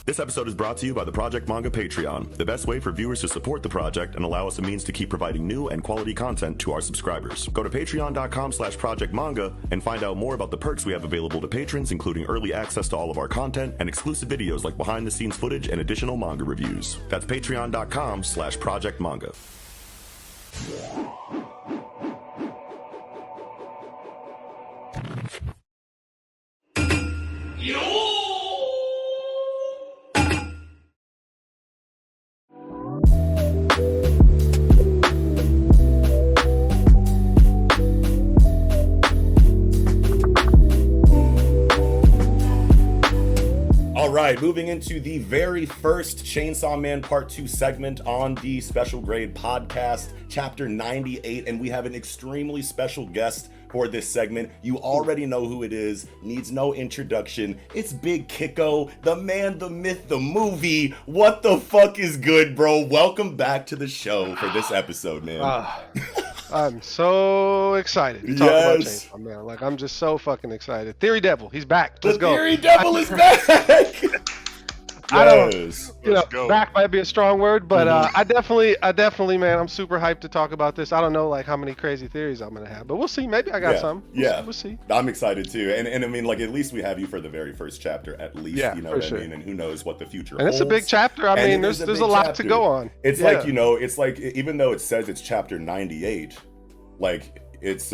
This episode is brought to you by the Project Manga Patreon, the best way for viewers to support the project and allow us a means to keep providing new and quality content to our subscribers. Go to patreon.com/projectmanga and find out more about the perks we have available to patrons, including early access to all of our content and exclusive videos like behind-the-scenes footage and additional manga reviews. That's patreon.com/projectmanga. Alright, moving into the very first Chainsaw Man Part 2 segment on the Special Grade Podcast, Chapter 98, and we have an extremely special guest for this segment. You already know who it is, needs no introduction. It's Big Kiko, the man, the myth, the movie. What the fuck is good, bro? Welcome back to the show for this episode, man. I'm so excited to talk about Chainsaw Man. Like, I'm just so fucking excited. Theory Devil, he's back. Let's go. Theory Devil is back! I don't, back might be a strong word, but I definitely, man, I'm super hyped to talk about this. I don't know, like, how many crazy theories I'm gonna have, but we'll see. Maybe I got some. We'll see. I'm excited too, and I mean, like, at least we have you for the very first chapter, at least. You know what I mean? And who knows what the future holds. And it's a big chapter. I mean, there's a lot to go on. It's like, you know, it's like, even though it says it's chapter 98, like, it's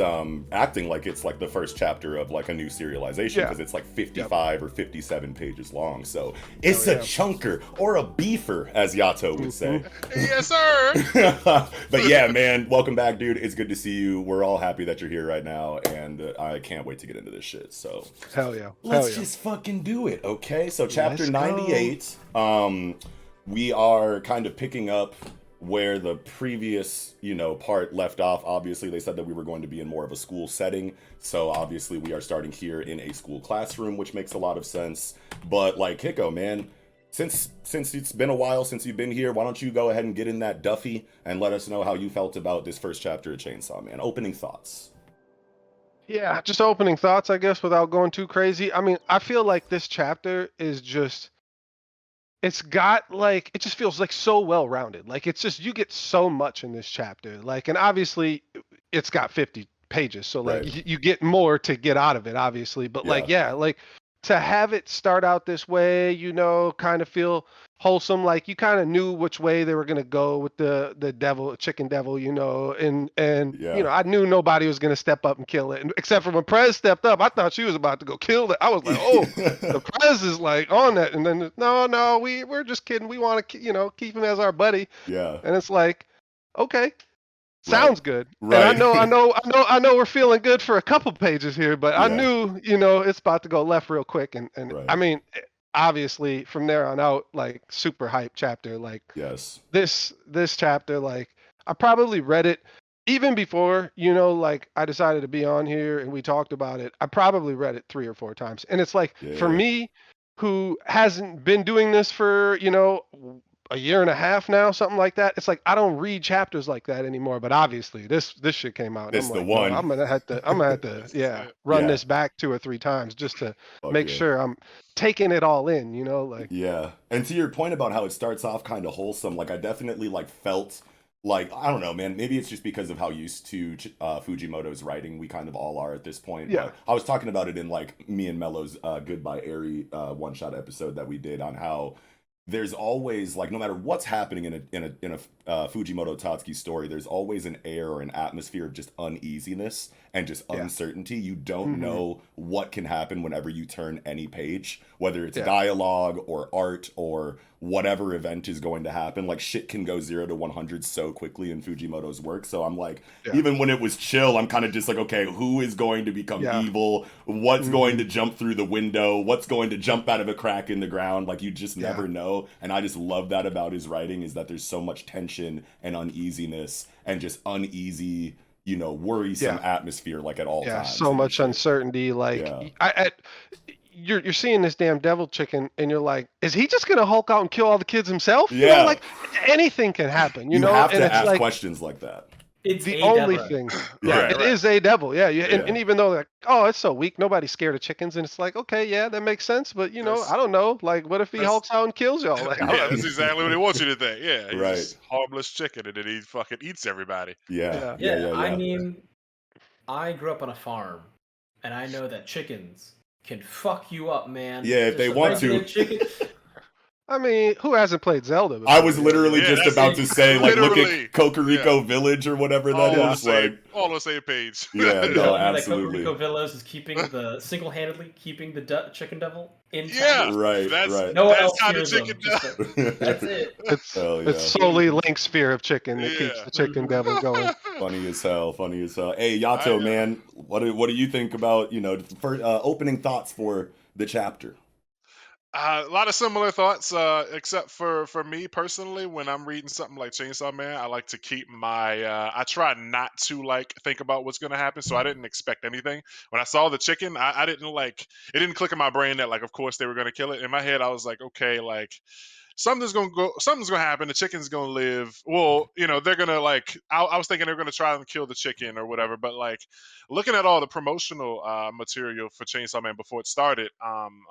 acting like it's like the first chapter of like a new serialization, because it's like 55 or 57 pages long. So it's a chunker, or a beefer, as Yato would say. Yes, sir. But yeah, man, welcome back, dude. It's good to see you. We're all happy that you're here right now, and I can't wait to get into this shit. So hell yeah, let's just fucking do it, okay? So chapter 98, we are kind of picking up where the previous, you know, part left off. Obviously, they said that we were going to be in more of a school setting, so obviously we are starting here in a school classroom, which makes a lot of sense. But like, Hiko, man, since it's been a while since you've been here, why don't you go ahead and get in that Duffy and let us know how you felt about this first chapter of Chainsaw Man. Opening thoughts. Yeah, just opening thoughts, I guess, without going too crazy. I mean, I feel like this chapter is just, it's got like, it just feels like so well rounded. Like, it's just, you get so much in this chapter. Like, and obviously it's got 50 pages, so like you get more to get out of it, obviously. But like, like to have it start out this way, you know, kind of feel wholesome. Like, you kind of knew which way they were gonna go with the devil, chicken devil, you know, and you know, I knew nobody was gonna step up and kill it, and except for when Prez stepped up. I thought she was about to go kill it. I was like, oh, the Prez is like on that, and then no, we're just kidding. We want to, you know, keep him as our buddy. Yeah. And it's like, okay, sounds good. Right. And I know we're feeling good for a couple pages here, but I knew, you know, it's about to go left real quick, and I mean, obviously from there on out, like, super hype chapter. Like, this chapter, like, I probably read it even before, you know, like, I decided to be on here and we talked about it. I probably read it 3 or 4 times, and it's like, for me, who hasn't been doing this for, you know, a year and a half now, something like that, it's like I don't read chapters like that anymore. But obviously this shit came out. It's I'm the like, one. No, I'm gonna have to run this back 2 or 3 times just to make sure I'm taking it all in, you know, like. Yeah. And to your point about how it starts off kind of wholesome, like, I definitely like felt like, I don't know, man, maybe it's just because of how used to Fujimoto's writing we kind of all are at this point. But I was talking about it in like me and Mello's Goodbye Airy one-shot episode that we did, on how there's always, like, no matter what's happening in a Fujimoto Tatsuki story, there's always an air or an atmosphere of just uneasiness and just uncertainty. You don't know what can happen whenever you turn any page, whether it's dialogue or art or whatever event is going to happen. Like, shit can go 0 to 100 so quickly in Fujimoto's work. So I'm like, even when it was chill, I'm kind of just like, okay, who is going to become evil? What's going to jump through the window? What's going to jump out of a crack in the ground? Like, you just never know. And I just love that about his writing, is that there's so much tension and uneasiness and just uneasy, you know, worrisome atmosphere, like, at all times. So much uncertainty. Like, you're seeing this damn devil chicken, and you're like, is he just gonna Hulk out and kill all the kids himself? You know, like, anything can happen. You know, have and to it's ask like, questions like that. It's the a only devil. thing. Yeah, It right. is a devil. Yeah, Yeah. and even though like, oh, it's so weak, nobody's scared of chickens, and it's like, okay, yeah, that makes sense, but I That's don't know. Like, what if he that's hulks out and kills y'all? Like, I yeah, don't that's exactly what he wants you to think. Yeah, he's Right. just harmless chicken, and then he fucking eats everybody. Yeah. Yeah. Yeah. Yeah, Yeah. I Yeah. mean, I grew up on a farm, and I know that chickens can fuck you up, man. Yeah, if Just they a want regular to. chicken. I mean, who hasn't played Zelda before? I was literally Yeah, just that's about to say, like, look at literally. Kokoriko Village or whatever that All on the is. same, Like, all on the same page. yeah, You're no, telling me that absolutely. Cocorico Villas is single-handedly keeping the chicken devil intact? Yeah, Right, that's right. No one that's else how the hears chicken them. Just that's it. Hell It's yeah. solely Link's fear of chicken that keeps Yeah. the chicken devil going. Funny as hell, funny as hell. Hey, I Yato, know. man, what do you think about, the first, opening thoughts for the chapter? A lot of similar thoughts, except for me personally. When I'm reading something like Chainsaw Man, I like to keep my. I try not to like think about what's gonna happen, so I didn't expect anything. When I saw the chicken, I didn't like. It didn't click in my brain that like, of course they were gonna kill it. In my head, I was like, okay, like something's gonna happen. The chicken's gonna live. Well, they're gonna like. I was thinking they're gonna try and kill the chicken or whatever, but like looking at all the promotional material for Chainsaw Man before it started,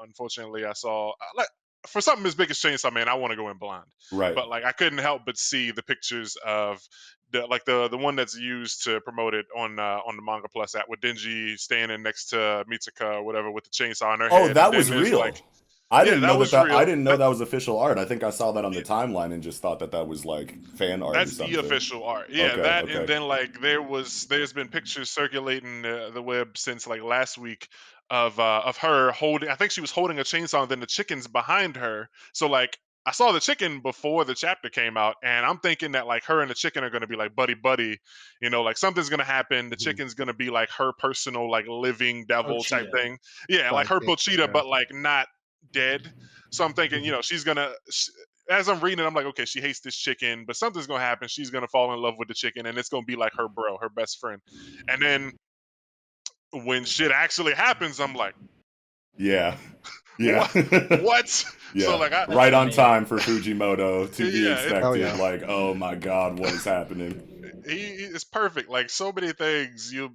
unfortunately, I saw like for something as big as Chainsaw Man, I want to go in blind, Right. but like I couldn't help but see the pictures of the one that's used to promote it on the Manga Plus app with Denji standing next to Mitsuka or whatever with the chainsaw in her Oh, head, and that then was there's real. like I yeah, didn't that know was I real. didn't know that was official art. I think I saw that on the timeline and just thought that was like fan art or That's something. the official art. Yeah, Okay, that okay. and then like there's been pictures circulating the web since like last week of her holding. I think she was holding a chainsaw, and then the chicken's behind her. So like I saw the chicken before the chapter came out, and I'm thinking that like her and the chicken are gonna be like buddy buddy. Like something's gonna happen. The Mhm. chicken's gonna be like her personal like living devil type Pochita. thing. Yeah, like her Sidekick, Pochita, yeah. but like not dead. So I'm thinking, she's gonna as I'm reading it, I'm like, okay, she hates this chicken, but something's gonna happen. She's gonna fall in love with the chicken, and it's gonna be like her bro, her best friend. And then when shit actually happens, I'm like, Yeah. Yeah. what? So Yeah. like, Right on amazing. time for Fujimoto to be Yeah, expected. Oh, yeah. Like, oh my God, what is happening? he is perfect. Like so many things, you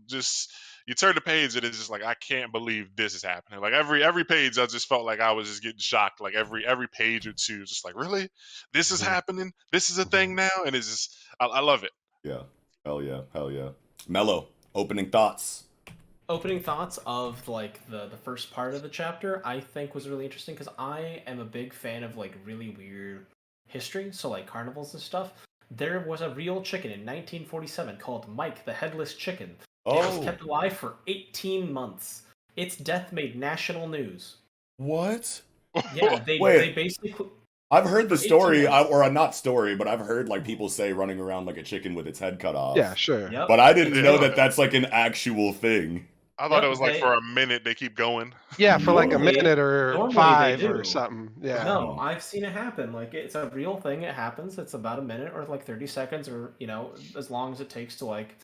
turn the page and it's just like I can't believe this is happening. Like every page, I just felt like I was just getting shocked. Like every page or two, just like really, this is Mhm. happening. This is a thing now, and it's just I love it. Yeah. Hell yeah. Hell yeah. Mello, opening thoughts. Opening thoughts of like the first part of the chapter I think was really interesting because I am a big fan of like really weird history, so like carnivals and stuff. There was a real chicken in 1947 called Mike the Headless Chicken. It was Oh, kept alive for 18 months. Its death made national news. what? Yeah, they Wait. basically I've heard the for 18 story, months. or not story, but I've heard like people say running around like a chicken with its head cut off. Yeah, sure. Yep. But I didn't know Yeah. that that's like an actual thing. I thought Yep, it was like for a minute they keep going. Yeah, for like a Normally- minute or normally 5 they or do. something. Yeah. No, I've seen it happen. Like it's a real thing. It happens. It's about a minute or like 30 seconds or as long as it takes to like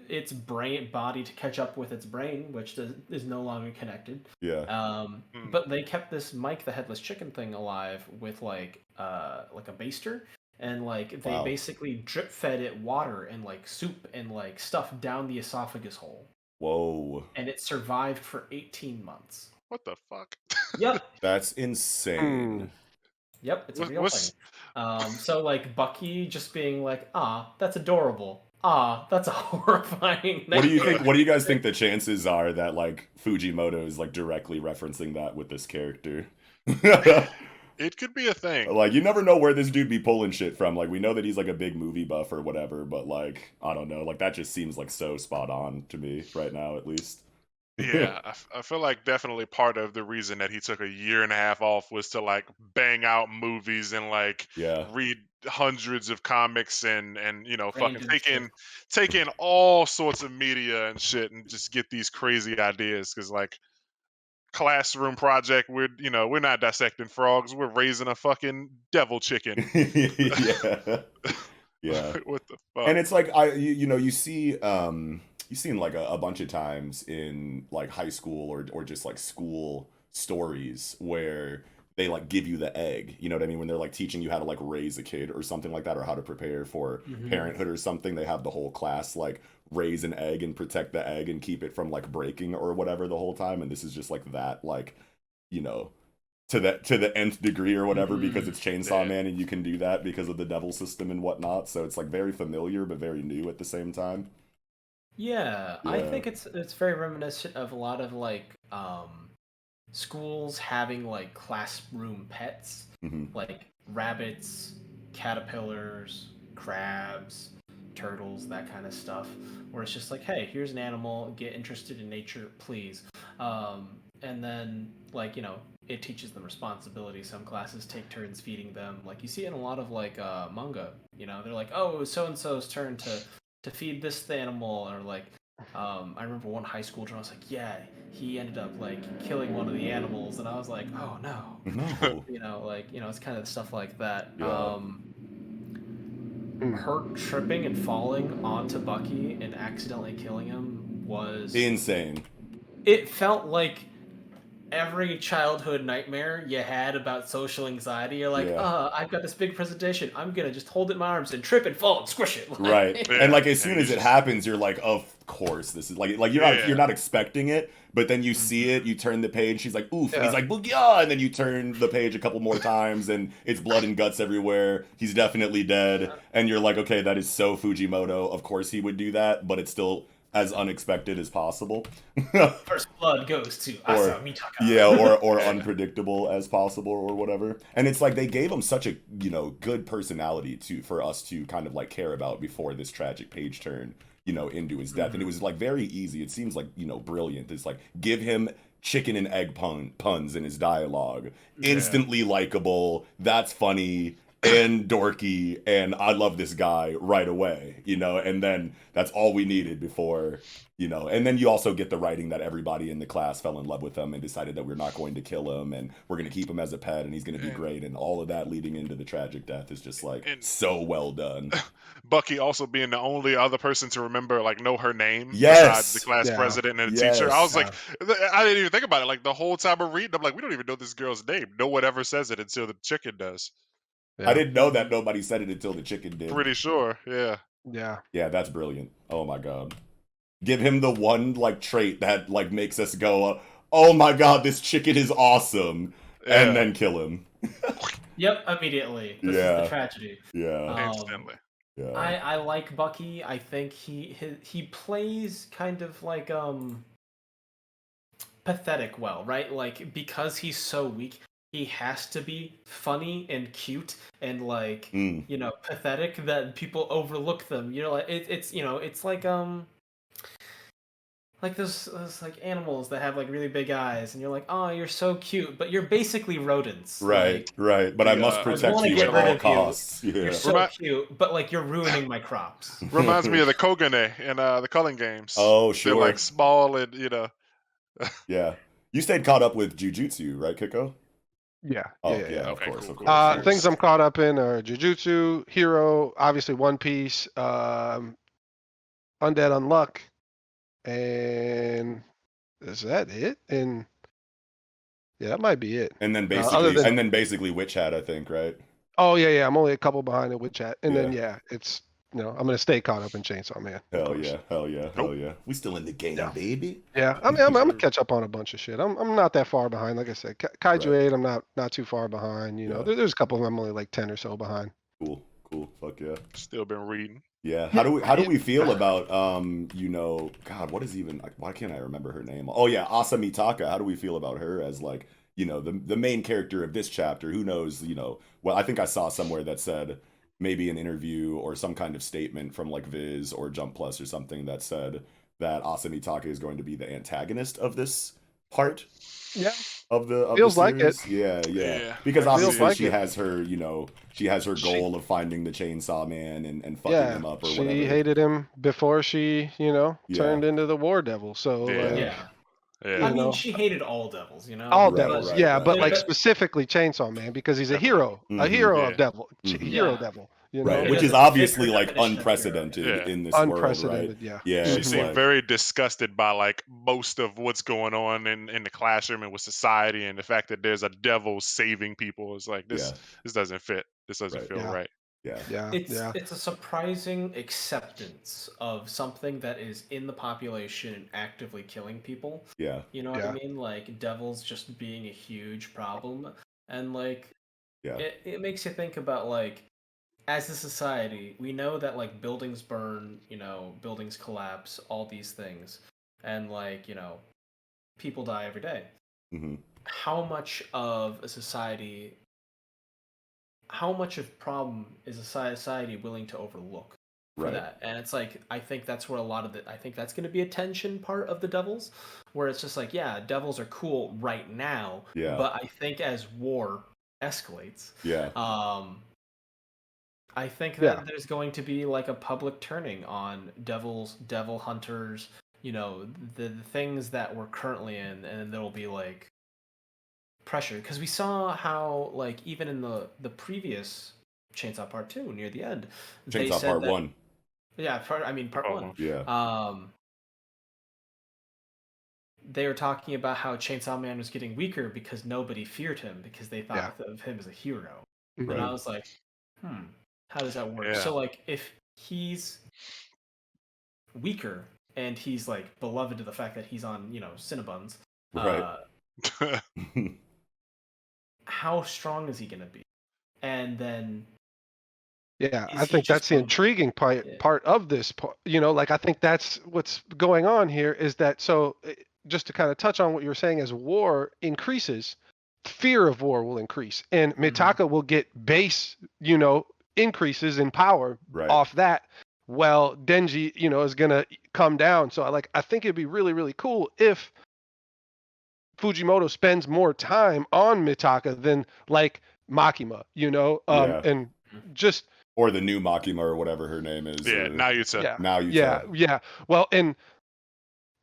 its body to catch up with its brain, which is no longer connected. Yeah. But they kept this Mike the Headless Chicken thing alive with like a baster, and like they Wow. basically drip fed it water and like soup and like stuff down the esophagus hole, Whoa. and it survived for 18 months. What the fuck? Yep. That's insane. Yep, it's a real What's- thing. So like Bucky just being like, "Ah, that's adorable. Ah, that's a horrifying." What do you nightmare." think? What do you guys think the chances are that like Fujimoto is like directly referencing that with this character? It could be a thing. Like, you never know where this dude be pulling shit from. Like, we know that he's like a big movie buff or whatever, but like, I don't know. Like, that just seems like so spot on to me right now, at least. Yeah, I feel like definitely part of the reason that he took a year and a half off was to like bang out movies and like Yeah. read hundreds of comics and fucking Random take in all sorts of media and shit and just get these crazy ideas because like classroom project we're not dissecting frogs, we're raising a fucking devil chicken. Yeah. Yeah. What the fuck? And it's like you see you've seen like a bunch of times in like high school or just like school stories where they like give you the egg. You know what I mean? When they're like teaching you how to like raise a kid or something like that, or how to prepare for parenthood or something, they have the whole class like raise an egg and protect the egg and keep it from like breaking or whatever the whole time. And this is just like that, like, you know, to the nth degree or whatever, because it's Chainsaw Man and you can do that because of the devil system and whatnot. So it's like very familiar but very new at the same time. Yeah, I think it's very reminiscent of a lot of like schools having like classroom pets, like rabbits, caterpillars, crabs, turtles, that kind of stuff, where it's just like, hey, here's an animal, get interested in nature, please. And then like, you know, it teaches them responsibility. Some classes take turns feeding them. Like you see in a lot of like manga, you know, they're like, oh, so and so's turn to feed this animal, or like I remember one high school drama, I was like, yeah, he ended up like killing one of the animals, and I was like, oh no. You know, like, you know, it's kind of stuff like that. Her tripping and falling onto Bucky and accidentally killing him was insane. It felt like every childhood nightmare you had about social anxiety. You're like, I've got this big presentation. I'm gonna just hold it in my arms and trip and fall and squish it. Like, right. And like as soon as it happens, you're like, of course, this is like you're not expecting it, but then you see it, you turn the page, she's like, oof, and he's like, booyah, and then you turn the page a couple more times and it's blood and guts everywhere. He's definitely dead. And you're like, okay, that is so Fujimoto. Of course he would do that, but it's still as unexpected as possible. First blood goes to Asa Mitaka. Yeah, or unpredictable as possible or whatever. And it's like they gave him such a, you know, good personality for us to kind of like care about before this tragic page turn, you know, into his death. And it was like very easy. It seems like, you know, brilliant. It's like give him chicken and egg puns in his dialogue. Instantly likable. That's funny and dorky, and I love this guy right away, you know, and then that's all we needed before, you know, and then you also get the writing that everybody in the class fell in love with him and decided that we're not going to kill him and we're going to keep him as a pet and he's going to be great, and all of that leading into the tragic death is just like so well done. Bucky also being the only other person to remember, like, know her name besides the class president and the teacher. I was like, I didn't even think about it. Like the whole time I'm reading, I'm like, we don't even know this girl's name. No one ever says it until the chicken does. I didn't know that nobody said it until the chicken did. Pretty sure, yeah. Yeah, that's brilliant. Oh my god. Give him the one like trait that like makes us go, oh my god, this chicken is awesome, and then kill him. Yep, immediately. This is the tragedy. Instantly. I like Bucky. I think he plays kind of like pathetic well, right? Like because he's so weak, he has to be funny and cute and like you know, pathetic, that people overlook them. You know, like it's you know, it's like those like animals that have like really big eyes, and you're like, oh, you're so cute, but you're basically rodents. Right, right. But I must protect you at all costs. You're so cute, but like you're ruining my crops. Reminds me of the Kogane in the Culling games. Oh, sure. They're like small and, you know. Yeah. You stayed caught up with Jujutsu, right, Kiko? Yeah. Oh, yeah. Of course, of course. Things I'm caught up in are Jujutsu, Hero, obviously One Piece, Undead Unluck, and is that it? And yeah, that might be it. And then basically Witch Hat, I think, right? Oh yeah. I'm only a couple behind the Witch Hat, and then it's, you know, I'm gonna stay caught up in Chainsaw Man. Hell yeah. We still in the game, baby. Yeah, I mean, I'm gonna catch up on a bunch of shit. I'm not that far behind. Like I said, Kaiju 8, I'm not too far behind. You know, there's a couple of them I'm only like 10 or so behind. Cool. Fuck yeah. Still been reading. Yeah. How do we feel about you know, God, what is even, why can't I remember her name? Oh yeah, Asa Mitaka. How do we feel about her as like, you know, the main character of this chapter? Who knows, you know, well, I think I saw somewhere that said maybe an interview or some kind of statement from like Viz or Jump Plus or something that said that Asa Mitaka is going to be the antagonist of this part. Yeah. Of the feels the like it. Yeah. Because obviously she has her, you know, she has her goal of finding the Chainsaw Man and fucking him up or whatever. She hated him before she, you know, turned into the War Devil. So I mean, she hated all devils, you know. All devils, but like specifically Chainsaw Man, because he's a hero, of devil, hero devil. you Right, know, which Because is it fits her obviously like definition of hero. unprecedented Yeah. in this world, right? unprecedented. Yeah. Yeah, She it's seemed like very disgusted by like most of what's going on in the classroom and with society, and the fact that there's a devil saving people is like yeah, this doesn't fit. This doesn't right, feel Yeah. right. yeah, Yeah. It's Yeah. it's a surprising acceptance of something that is in the population and actively killing people. yeah, You know what I Yeah. mean? Like devils just being a huge problem, and like yeah, it makes you think about like as a society, we know that like buildings burn, buildings collapse, all these things, and like people die every day. hmm How much of a society, how much of problem is a society willing to overlook for right, that? And it's like I think that's where a lot of I think that's going to be a tension part of the devils, where it's just like yeah, devils are cool right now, yeah, but I think as war escalates, yeah, um, I think Yeah. that there's going to be like a public turning on devils, devil hunters, the things that we're currently in, and there'll be like pressure because we saw how like even in the previous Chainsaw Part 2 near the end, they Chainsaw said Part that 1, yeah, part Oh, 1. well. yeah, They were talking about how Chainsaw Man was getting weaker because nobody feared him because they Yeah. thought of him as a hero. Mhm. Right. And I was like, how does that work? Yeah. So like if he's weaker and he's like beloved to the fact that he's on Cinnabons, right, how strong is he gonna be? And then Yeah, is I he think that's just the going intriguing part yeah. part of this part. Like I think that's what's going on here is that just to kind of touch on what you were saying, as war increases, fear of war will increase, and Mhm. Mitaka will get base, increases in power right, off that. Well, Denji, is gonna come down. So I think it'd be really really cool if Fujimoto spends more time on Mitaka than like Makima, yeah, and just or the new Makima or whatever her name is, Yeah, or Nayuta. yeah, now you yeah, yeah. Well, and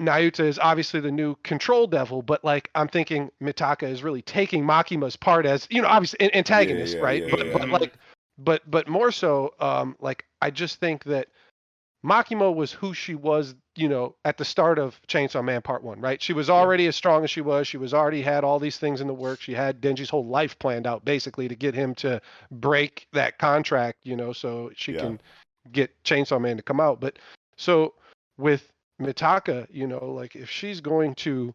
Nayuta is obviously the new control devil, but like I'm thinking Mitaka is really taking Makima's part as obviously an antagonist, yeah, right? yeah, But yeah. but like but more so, like I just think that Makima was who she was, at the start of Chainsaw Man Part 1, right? She was already as strong as she was. She was already had all these things in the works. She had Denji's whole life planned out basically to get him to break that contract, so she Yeah. can get Chainsaw Man to come out. But so with Mitaka, like if she's going to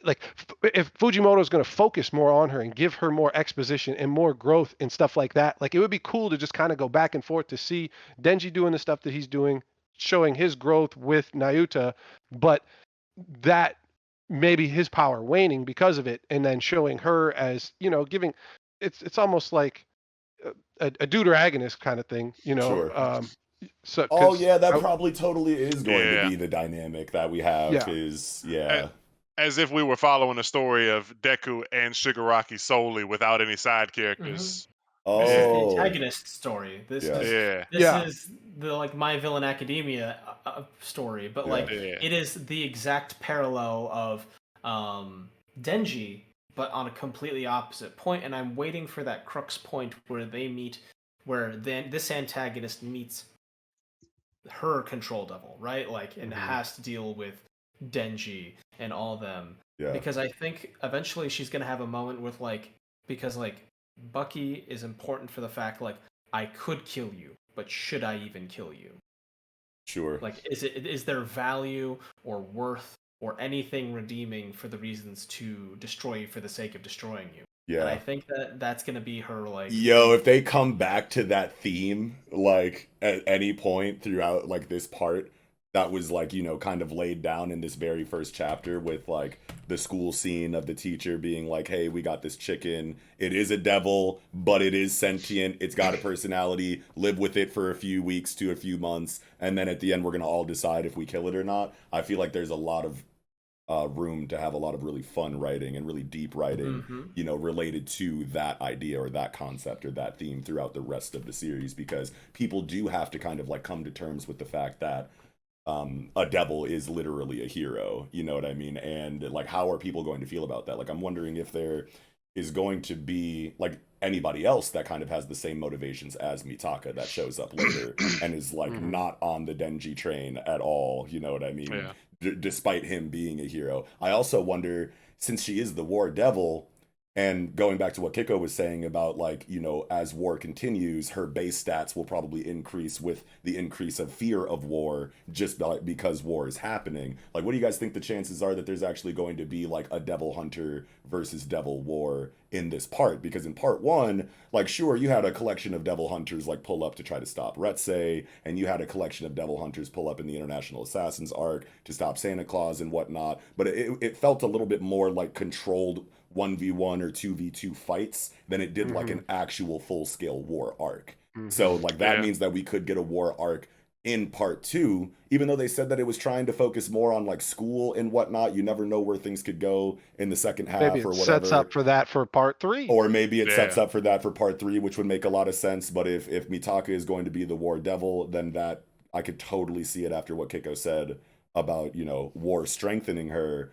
like if Fujimoto is going to focus more on her and give her more exposition and more growth and stuff like that, like it would be cool to just kind of go back and forth to see Denji doing the stuff that he's doing, showing his growth with Nayuta, but that maybe his power waning because of it, and then showing her as giving it's almost like a deuteragonist kind of thing, Sure. so Oh because yeah, that probably totally is going to Yeah. be the dynamic that we have. Yeah. Is yeah, As if we were following the story of Deku and Shigaraki solely without any side characters. This is the oh antagonist story. This Yeah. is Yeah. this Yeah. is the like My Villain Academia story, but Yeah. like Yeah. it is the exact parallel of Denji, but on a completely opposite point. And I'm waiting for that crux point where they meet, where then this antagonist meets her control devil, right? Like, and has to deal with Denji and all them. yeah, Because I think eventually she's gonna have a moment with because Bucky is important for the fact like I could kill you, but should I even kill you? sure. Like, is there value or worth or anything redeeming for the reasons to destroy you for the sake of destroying you? And I Yeah. think that's gonna be her like. Yo, if they come back to that theme, like at any point throughout like this part, that was like, kind of laid down in this very first chapter with like the school scene of the teacher being like, hey, we got this chicken. It is a devil, but it is sentient. It's got a personality. Live with it for a few weeks to a few months. And then at the end, we're going to all decide if we kill it or not. I feel like there's a lot of room to have a lot of really fun writing and really deep writing, related to that idea or that concept or that theme throughout the rest of the series, because people do have to kind of like come to terms with the fact that a devil is literally a hero, you know what I mean? And like, how are people going to feel about that? Like, I'm wondering if they're is going to be like anybody else that kind of has the same motivations as Mitaka that shows up later and is like not on the Denji train at all. You know what I mean? Yeah. Despite him being a hero. I also wonder, since she is the war devil, and going back to what Kiko was saying about, like, you know, as war continues, her base stats will probably increase with the increase of fear of war just because war is happening. Like, what do you guys think the chances are that there's actually going to be, like, a devil hunter versus devil war in this part? Because in part one, like, sure, you had a collection of devil hunters, like, pull up to try to stop Retsei, and you had a collection of devil hunters pull up in the International Assassins arc to stop Santa Claus and whatnot. But it felt a little bit more like controlled 1v1 or 2v2 fights than it did like an actual full-scale war arc. So like that means that we could get a war arc in part 2, even though they said that it was trying to focus more on like school and whatnot. You never know where things could go in the second half Maybe it or whatever. sets up for that for part 3. Or maybe it sets up for that for part 3, which would make a lot of sense. But if Mitaka is going to be the war devil, then that I could totally see it after what Kiko said about, you know, war strengthening her.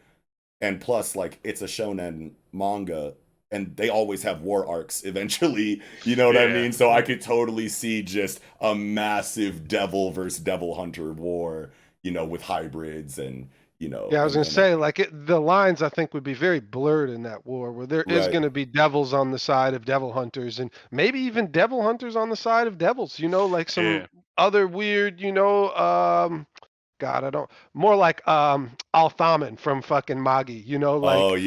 And plus, like, it's a shonen manga, and they always have war arcs eventually, you know what I mean? So I could totally see just a massive devil versus devil hunter war, you know, with hybrids and, you know. Yeah, I was going to say, like, the lines, I think, would be very blurred in that war, where there is going to be devils on the side of devil hunters, and maybe even devil hunters on the side of devils, you know, like some other weird, you know, God, I don't. More like Althaman from fucking Magi, you know, like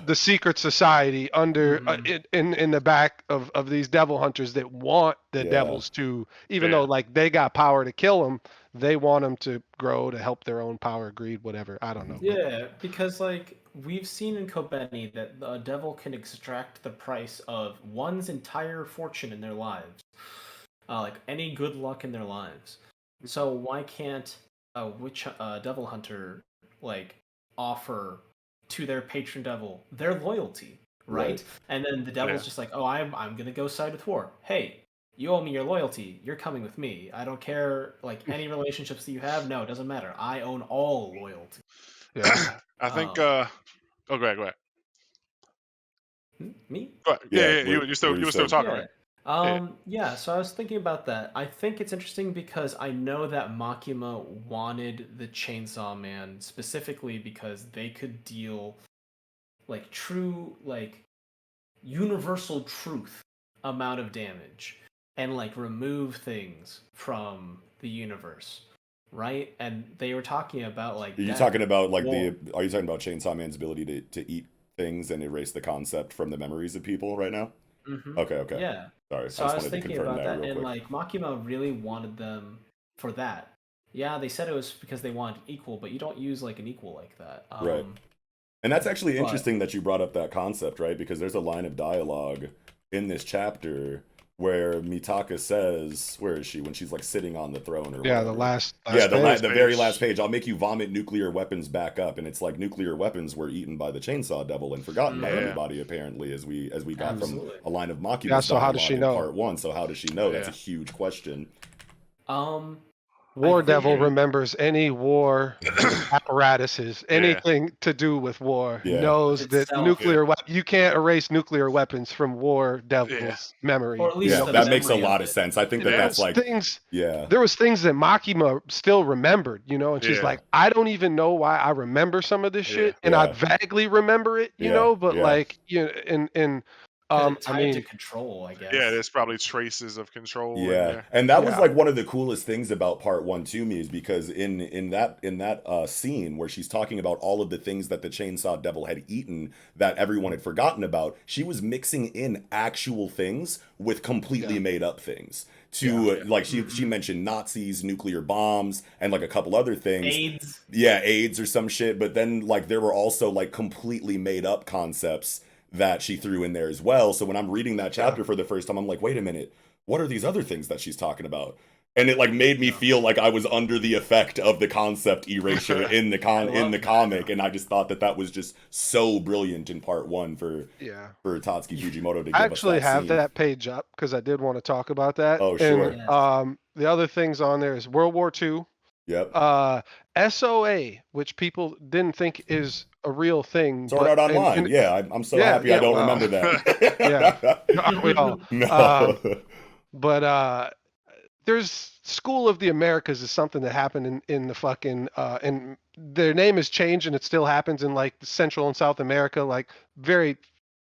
the secret society under in the back of these devil hunters that want the devils to, even though like they got power to kill them, they want them to grow to help their own power, greed, whatever. I don't know. Yeah, because like we've seen in Kobeni that a devil can extract the price of one's entire fortune in their lives, like any good luck in their lives. So why can't devil hunter like offer to their patron devil their loyalty, right? And then the devil's just like, oh, I'm gonna go side with war. Hey, you owe me your loyalty. You're coming with me. I don't care like any relationships that you have. No, it doesn't matter. I own all loyalty. Yeah, I think. Go ahead. Me? Go ahead. Yeah. You were still talking, right? Yeah, so I was thinking about that. I think it's interesting because I know that Makima wanted the Chainsaw Man specifically because they could deal like true, like universal truth amount of damage and like remove things from the universe, right? And they were talking about like are you talking about Chainsaw Man's ability to eat things and erase the concept from the memories of people right now? Okay. Yeah. Sorry. So I was thinking about that, and like Makima really wanted them for that. Yeah, they said it was because they wanted equal, but you don't use like an equal like that. Right. And that's actually interesting that you brought up that concept, right? Because there's a line of dialogue in this chapter where Mitaka says, where is she? When she's like sitting on the throne or whatever. The last the very last page. I'll make you vomit nuclear weapons back up, and it's like nuclear weapons were eaten by the Chainsaw Devil and forgotten by everybody apparently, as we got from a line of Makima's so how does she know? Part 1. So how does she know? That's a huge question. War Devil remembers any war apparatuses, anything to do with war, knows that nuclear you can't erase nuclear weapons from War Devil's memory. Or at least that makes a lot of sense. I think that's like things. There was things that Makima still remembered, you know, and she's like, I don't even know why I remember some of this shit, and I vaguely remember it, you know, but like I mean, to control, I guess. Yeah, there's probably traces of control. Yeah, and that was like one of the coolest things about part 1 to me is because in that scene where she's talking about all of the things that the Chainsaw Devil had eaten that everyone had forgotten about, she was mixing in actual things with completely made up things. Like she mentioned Nazis, nuclear bombs, and like a couple other things. AIDS or some shit. But then like there were also like completely made up concepts that she threw in there as well. So when I'm reading that chapter for the first time, I'm like, wait a minute, what are these other things that she's talking about? And it like made me feel like I was under the effect of the concept erasure in the comic, and I just thought that was just so brilliant in part 1 for Tatsuki Fujimoto to give us that I actually have scene. that page up because I did want to talk about that. Oh, sure. And, the other things on there is World War II. Yep. SOA, which people didn't think is a real thing. Sword But Art Online. and Yeah, I'm so yeah, happy I don't well, remember that. yeah, aren't we all? No. But there's School of the Americas is something that happened in the fucking and their name has changed and it still happens in like Central and South America, like very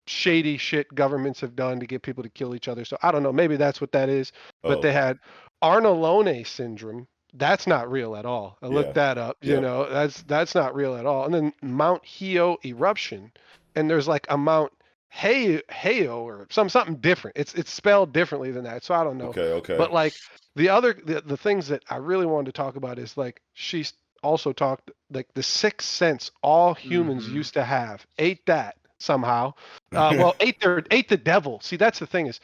shady shit governments have done to get people to kill each other. So I don't know, maybe that's what that is. But Oh, they had Arnolone syndrome. That's not real at all. I looked yeah. that up. You Yep. know, that's not real at all. And then Mount Hio eruption, and there's like a Mount Heo or something different. It's spelled differently than that. So I don't know. Okay. But like the things that I really wanted to talk about is like she's also talked like the sixth sense all humans Mhm. used to have. Ate that somehow. Well, ate the devil. See, that's the thing is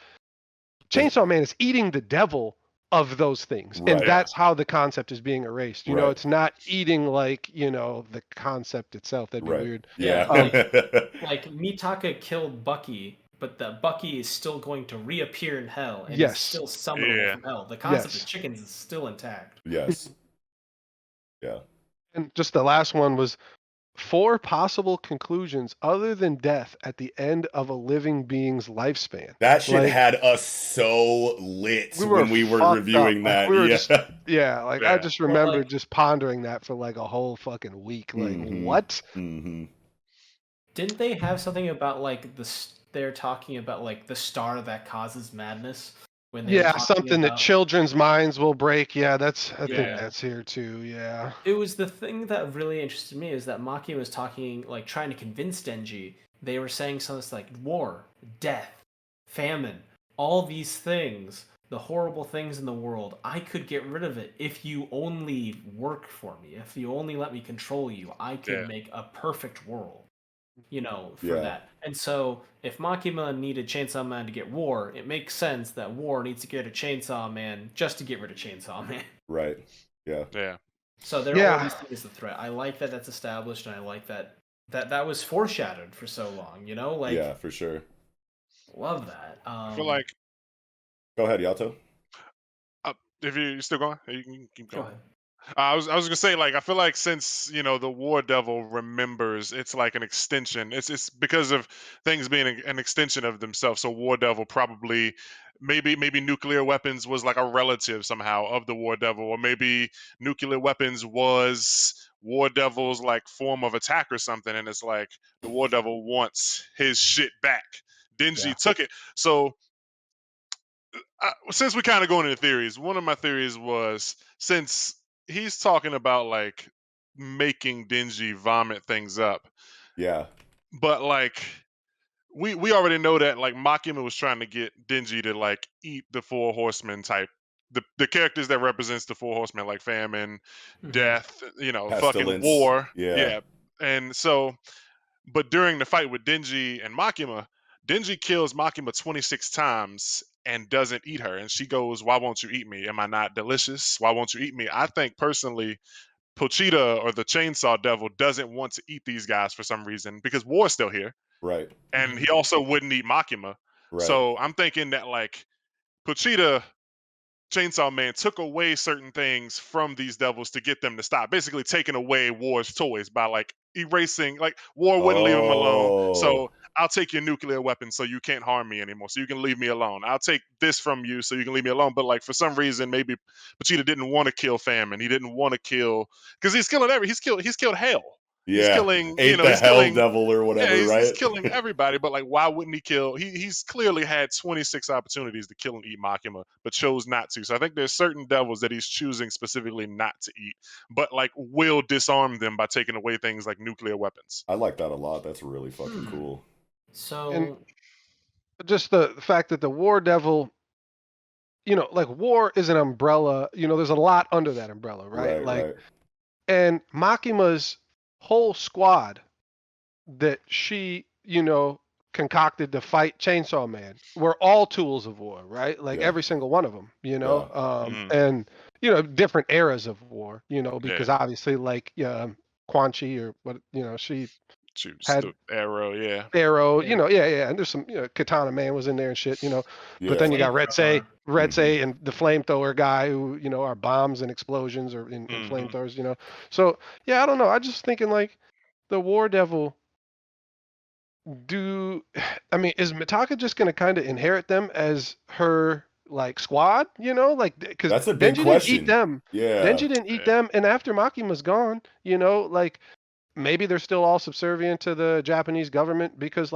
Chainsaw Man is eating the devil of those things, and Right. that's how the concept is being erased. You know, Right. it's not eating like the concept itself. That'd be Right. weird. Yeah, Yeah. like Mitaka killed Bucky, but the Bucky is still going to reappear in hell and is Yes. still summonable Yeah. from hell. The concept Yes. of chickens is still intact. Yes. Yeah. And just the last one was 4 possible conclusions other than death at the end of a living being's lifespan. That shit Like, had us so lit we were when we were fucked reviewing up. Like, that. we were Yeah. just like I Yeah. just Well, remember like- just pondering that for like a whole fucking week. Like, Mhm. what? Mm-hmm. Didn't they have something about like they're talking about like the star that causes madness when they were Yeah, talking something that about- children's minds will break. Yeah, I think Yeah. that's here too. Yeah. It was the thing that really interested me is that Maki was talking, like trying to convince Denji. They were saying something like war, death, famine, all these things, the horrible things in the world. I could get rid of it if you only work for me. If you only let me control you, I could Yeah. make a perfect world. For Yeah. that. And so, if Makima needed Chainsaw Man to get War, it makes sense that War needs to get a Chainsaw Man just to get rid of Chainsaw Man. Right. Yeah. Yeah. So they're Yeah. always seen as the threat. I like that that's established, and I like that was foreshadowed for so long. Like Yeah, for sure. love that. I feel like Go ahead, Yato. if you're still going, you can keep go going. ahead. I was gonna say, like, I feel like since the War Devil remembers, it's like an extension. It's because of things being an extension of themselves. So War Devil probably maybe nuclear weapons was like a relative somehow of the War Devil, or maybe nuclear weapons was War Devil's like form of attack or something, and it's like the War Devil wants his shit back. Denji Yeah. took it. So since we kind of going into theories, one of my theories was since he's talking about like making Denji vomit things up, Yeah. but like we already know that like Makima was trying to get Denji to like eat the four horsemen type. The characters that represents the four horsemen like famine, Mhm. death, fucking Pestilence. war. Yeah. And so but during the fight with Denji and Makima, Denji kills Makima 26 times and doesn't eat her. And she goes, "Why won't you eat me? Am I not delicious? Why won't you eat me?" I think personally, Pochita or the Chainsaw Devil doesn't want to eat these guys for some reason because War's still here. Right. And he also wouldn't eat Makima. Right. So I'm thinking that like Pochita Chainsaw Man took away certain things from these devils to get them to stop. Basically, taking away War's toys by like erasing. Like War wouldn't leave him alone, Oh. so I'll take your nuclear weapon so you can't harm me anymore. So you can leave me alone. I'll take this from you so you can leave me alone. But like for some reason, maybe Vegeta didn't want to kill Famine. He didn't want to kill because he's killing he's killed Hell. He's Yeah. killing Ate the he's Hell killing Devil or whatever, he's right? killing everybody, but like, why wouldn't he kill? He's clearly had 26 opportunities to kill and eat Makima, but chose not to. So I think there's certain devils that he's choosing specifically not to eat, but like will disarm them by taking away things like nuclear weapons. I like that a lot. That's really fucking cool. So And just the fact that the War Devil, like War is an umbrella. There's a lot under that umbrella, right? Right. And Makima's whole squad that she, concocted to fight Chainsaw Man were all tools of war, right? Like Yeah. every single one of them, Mhm. and different eras of war, because obviously like Quan Chi or what, she Shoots had the arrow, yeah. Arrow, Yeah. and there's some, Katana Man was in there and shit, Yeah. but then you got Flamethrower. Retsei and the flamethrower guy who, are bombs and explosions or in Mhm. flamethrowers, So yeah, I don't know. I just thinking like the War Devil, is Mitaka just gonna kind of inherit them as her like squad? Because That's a big Denji didn't eat question. them. Yeah. Denji didn't eat them, and after Makima's gone, maybe they're still all subservient to the Japanese government because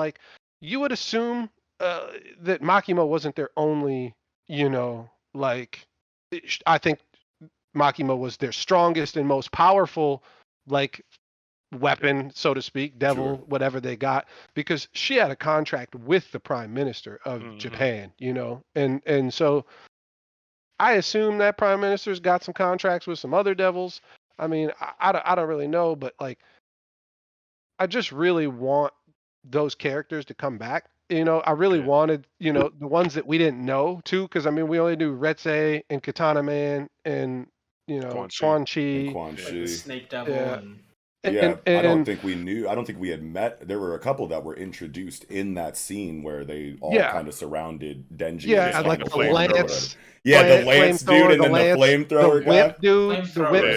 you would assume that Makima wasn't their only, I think Makima was their strongest and most powerful weapon, so to speak, devil, Sure. whatever they got, because she had a contract with the prime minister of Japan, and so I assume that prime minister's got some contracts with some other devils. I mean, I don't really know, but I just really want those characters to come back. I really Yeah. wanted, the ones that we didn't know too, because I mean, we only knew Retsei and Katana Man and Quan Chi. Quan And Chi. Quan Like the Chi. Snake Devil Yeah, and Yeah, I don't and think we knew. I don't think we had met. There were a couple that were introduced in that scene where they all yeah, kind of surrounded Denji in yeah, his Yeah, and like final the the form or whatever. lance, Yeah, the lance dude flamethrower, and the then the lance, the flamethrower whip guy.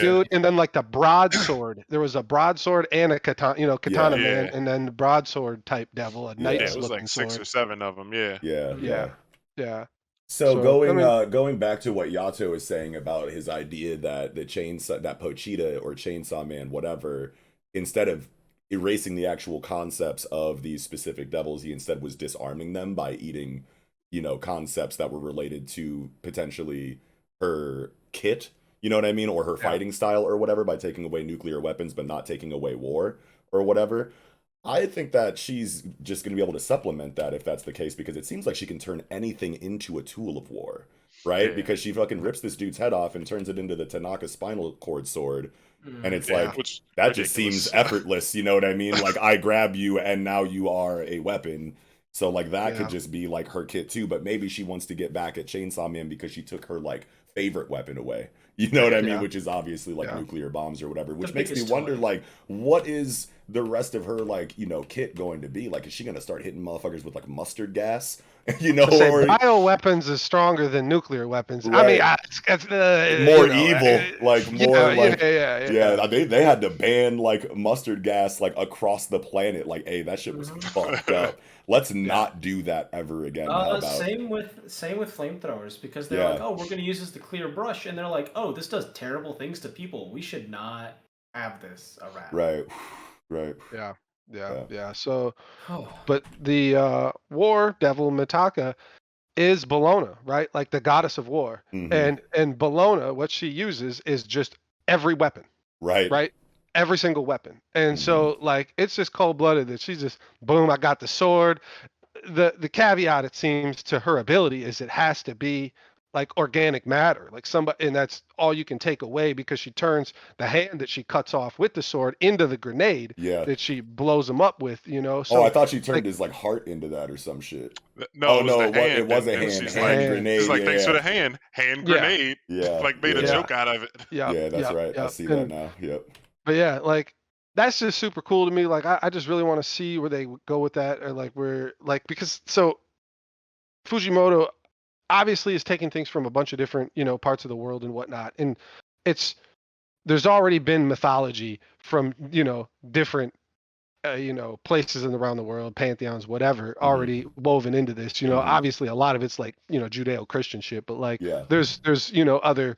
dude, Yeah. and then like the broadsword. There was a broadsword and a katana, katana Yeah, man, Yeah. and then the broadsword type devil, a Yeah, yeah, it knight's was like looking 6 sword. or 7 of them. Yeah. yeah, Yeah, yeah. yeah. So So I mean, going back to what Yato is saying about his idea that the chainsaw that Pochita or Chainsaw Man, whatever, instead of erasing the actual concepts of these specific devils, he instead was disarming them by eating, concepts that were related to potentially her kit, you know what I mean, or her yeah, fighting style or whatever, by taking away nuclear weapons but not taking away war or whatever. I think that she's just going to be able to supplement that if that's the case, because it seems like she can turn anything into a tool of war, right? Yeah. Because she fucking rips this dude's head off and turns it into the Tanaka spinal cord sword. And it's Yeah. yeah, like, Which that just seems ridiculous. effortless, you know what I mean? Like, I grab you and now you are a weapon. So, like, that could yeah, just be like her kit too. But maybe she wants to get back at Chainsaw Man because she took her, like, favorite weapon away. You know what I mean? yeah, Which is obviously like yeah. nuclear bombs or whatever, the which makes me biggest wonder, toy. like, what is the rest of her, like, kit going to be? Like, is she going to start hitting motherfuckers with, like, mustard gas? To say Or, bioweapons is stronger than nuclear weapons. I mean, right. it's More evil, like, more, yeah, like, yeah. yeah, they had to ban, like, mustard gas, like, across the planet. Like, hey, that shit was Mhm. fucked up. Let's Yeah. not do that ever again. How about? Same with flamethrowers because they're like, Yeah, oh, we're gonna use this to clear brush, and they're like, oh, this does terrible things to people. We should not have this around. right, right, Yeah, yeah, yeah. yeah. So, Oh, but the war devil Mitaka is Bellona, right? Like the goddess of war. Mm-hmm. And Bellona, what she uses is just every weapon, Right. right? Every single weapon. And Mm-hmm. so it's just cold blooded that she's just boom, I got the sword. The caveat it seems to her ability is it has to be like organic matter, like somebody, and that's all you can take away because she turns the hand that she cuts off with the sword into the grenade Yeah. that she blows them up with, Oh, I So thought she turned like his, like, heart into that or some shit. No, Oh it was no, the it hand, was a and hand she's the like, hand. she's like, thanks for grenade. the hand Yeah. grenade, Yeah, like made a yeah, Yeah. joke out of it. Yep. yeah. That's Yep. right. I Yep. see that And now. Yep. but yeah, like that's just super cool to me. Like I just really want to see where they go with that, or like where like because so Fujimoto obviously is taking things from a bunch of different parts of the world and whatnot, and it's there's already been mythology from different places in around the world, pantheons, whatever, Mm-hmm. already woven into this. Mm-hmm. Obviously a lot of it's like Judeo-Christian shit, but like Yeah. there's other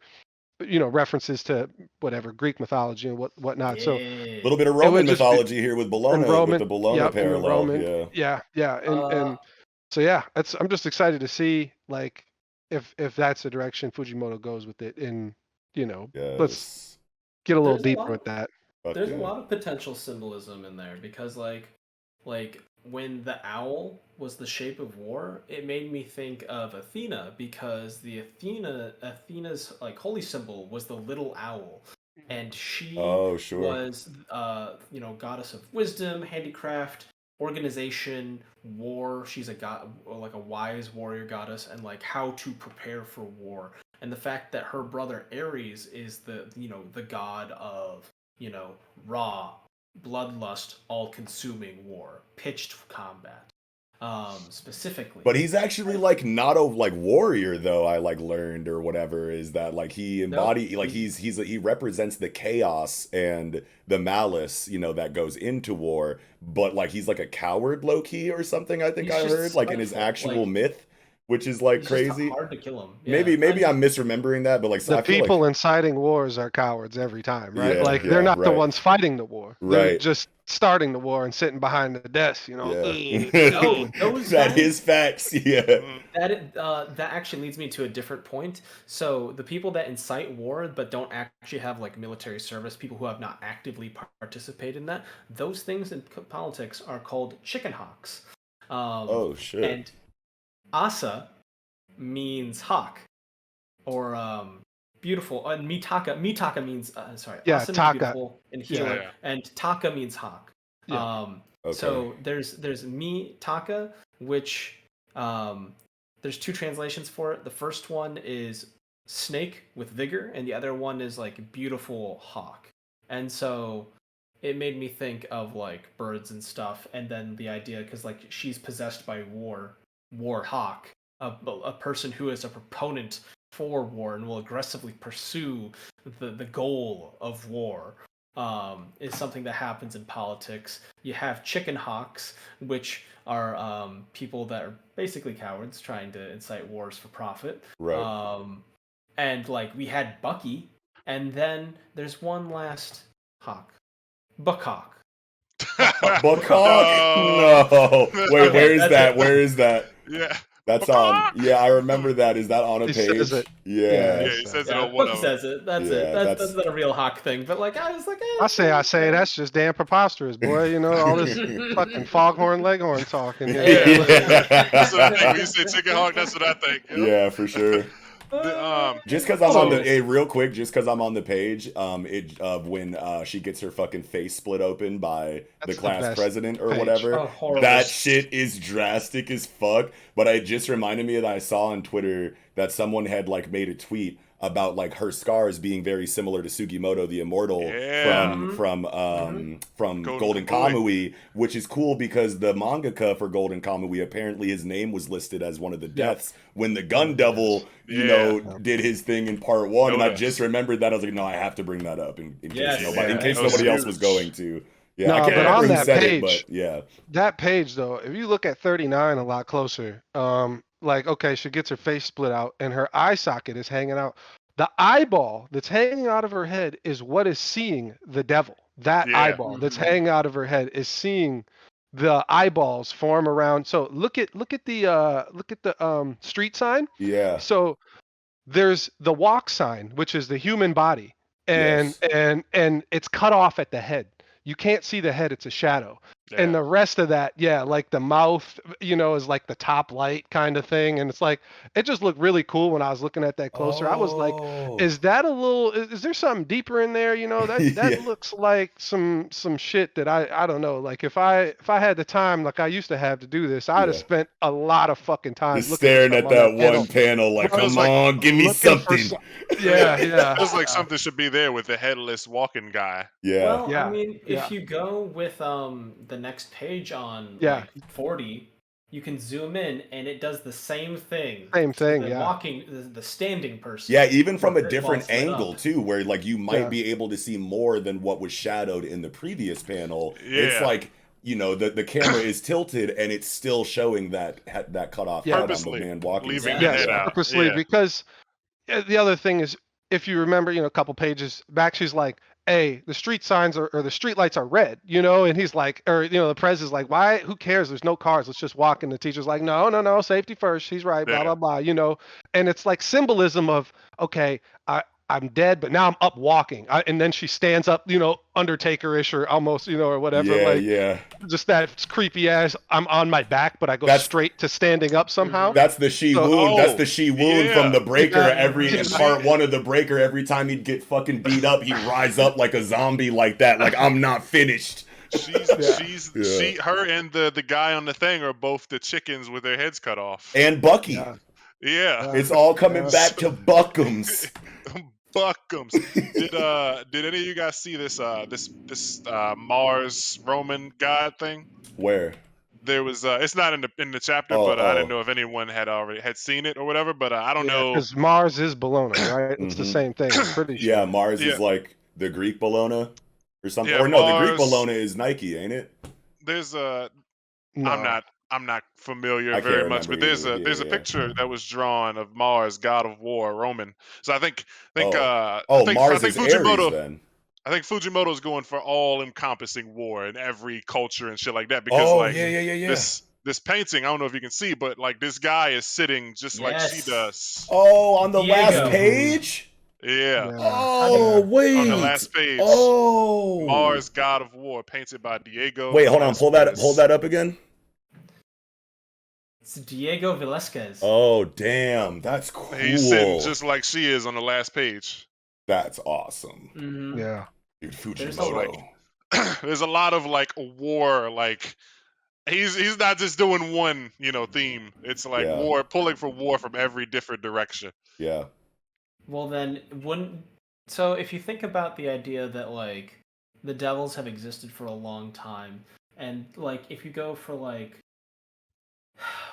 references to whatever Greek mythology and whatnot. So A yeah. little bit of it Roman would just be mythology here with and Bologna, with Roman, the Bologna yep, and the parallel. Roman, Yeah. yeah, Uh, and so yeah, I'm just excited to see like if that's the direction Fujimoto goes with it, and let's Yes. get a little there's a deeper lot. with that. Fuck There's a yeah. lot of potential symbolism in there because like when the owl was the shape of war, it made me think of Athena because the Athena's like holy symbol was the little owl, and she Oh, sure. was goddess of wisdom, handicraft, organization, war. She's a god, like a wise warrior goddess, and like how to prepare for war. And the fact that her brother Ares is the god of raw bloodlust, all-consuming war, pitched combat. specifically. But he's actually like not a like warrior though. I like learned or whatever is that like he embody like he represents the chaos and the malice, you know, that goes into war. But like he's like a coward low key or something. I think I heard like in his actual myth, which is like crazy. Just hard to kill him. Yeah. Maybe I'm misremembering that, but like the I feel people like, inciting wars are cowards every time, right? Yeah, like they're not the right. ones fighting the war. They're Right. just starting the war and sitting behind the desk, you know. Yeah. Those that guys, is facts. Yeah. that actually leads me to a different point. So the people that incite war but don't actually have like military service, people who have not actively participated in that, those things in politics are called chicken hawks. Oh shit. And Asa means hawk, or beautiful. And Mitaka means sorry. Yeah, Asa means Taka. beautiful and healer, Yeah. and Taka means hawk. Yeah. Okay. So there's Mitaka, which there's two translations for it. The first one is snake with vigor, and the other one is like beautiful hawk. And so it made me think of like birds and stuff, and then the idea because like she's possessed by war hawk, a person who is a proponent for war and will aggressively pursue the goal of war, is something that happens in politics. You have chicken hawks, which are people that are basically cowards trying to incite wars for profit. Right. And like we had Bucky, and then there's one last hawk, Buckhawk. Buckhawk? No. Wait, where is that? Where is that? Yeah. That's on. Yeah, I remember that. Is that on a He page? says it. Yeah. Yeah, he says it on one Bucky of them. says it. That's Yeah, it. That's not a real hawk thing. But like I was like, I say that's just damn preposterous, boy. You know, all this fucking foghorn leghorn talking here. That's what I think. When you say chicken hawk, that's what I think. You know? Yeah, for sure. Just because I'm on the real quick, just because I'm on the page, when she gets her fucking face split open by the class president or whatever, that shit is drastic as fuck. But it just reminded me that I saw on Twitter that someone had like made a tweet about like her scars being very similar to Sugimoto the Immortal from Golden Kamui, which is cool because the mangaka for Golden Kamui, apparently his name was listed as one of the deaths when the Gun Devil, you know, did his thing in part 1, and I just remembered that. I was like, no, I have to bring that up in case nobody else was going to. Yeah, no, I can't but on remember who that said page, it, but yeah. That page though, if you look at 39 a lot closer, like okay, she gets her face split out and her eye socket is hanging out. The eyeball that's hanging out of her head is what is seeing the devil. That eyeball that's hanging out of her head is seeing the eyeballs form around. So look at the street sign. Yeah. So there's the walk sign, which is the human body, and it's cut off at the head. You can't see the head; it's a shadow. Yeah. And the rest of that, like the mouth, you know, is like the top light kind of thing. And it's like, it just looked really cool when I was looking at that closer. I was like, is that a little, is there something deeper in there? You know, that looks like some shit that I don't know. Like if I had the time, like I used to have to do this, I'd have spent a lot of fucking time just staring at that one panel like, come on, give me something. Yeah. It was like something should be there with the headless walking guy. Yeah. Well, I mean, if you go with the next page on like 40, you can zoom in and it does the same thing. Walking, the standing person. Yeah, even from a different angle too, where like you might be able to see more than what was shadowed in the previous panel. Yeah. It's like, you know, the camera is tilted and it's still showing that cut off head on the man walking. Purposely, because the other thing is, if you remember, you know, a couple pages back, she's like, hey, the street signs or the street lights are red, you know, and he's like, or, you know, the pres is like, why, who cares? There's no cars. Let's just walk. And the teacher's like, no, safety first. She's right, blah, blah, blah, you know, and it's like symbolism of, okay, I'm dead, but now I'm up walking. And then she stands up, you know, Undertaker-ish or almost, you know, or whatever. Just that creepy ass, I'm on my back, but I go straight to standing up somehow. That's the wound. That's the she wound from the Breaker. In part 1 of the Breaker, every time he'd get fucking beat up, he'd rise up like a zombie like that. Like, I'm not finished. Her and the guy on the thing are both the chickens with their heads cut off. And Bucky. Yeah. It's all coming back to Buckums. Buckums. Did any of you guys see this Mars Roman god thing? Where? there was it's not in the chapter, but I didn't know if anyone had seen it or whatever. But I don't know. because Mars is Bologna, right? It's the same thing. I'm pretty sure. Yeah, Mars Yeah. is like the Greek Bologna or something. Yeah, Or no, the Greek Mars- Bologna is Nike, ain't it? There's a No. I'm not familiar I very can't much, remember but there's either. a Yeah. picture that was drawn of Mars, god of war, Roman. So I think Mars is Aries then. I think Fujimoto's going for all encompassing war in every culture and shit like that because like yeah. this painting, I don't know if you can see, but like this guy is sitting just like she Yes. does. Oh, on the last Diego. page? Yeah. Oh, wait. On the last page. Oh. Mars, god of war, painted by Diego. Wait, hold on. Hold that up again. It's Diego Velasquez. Oh, damn. That's cool. He's sitting just like she is on the last page. That's awesome. Mm-hmm. Yeah. Dude, There's Fujimoto. There's a lot of like war, like he's not just doing one, theme. It's like war, pulling for war from every different direction. Yeah. Well, then, so if you think about the idea that, like, the devils have existed for a long time, and, like, if you go for, like,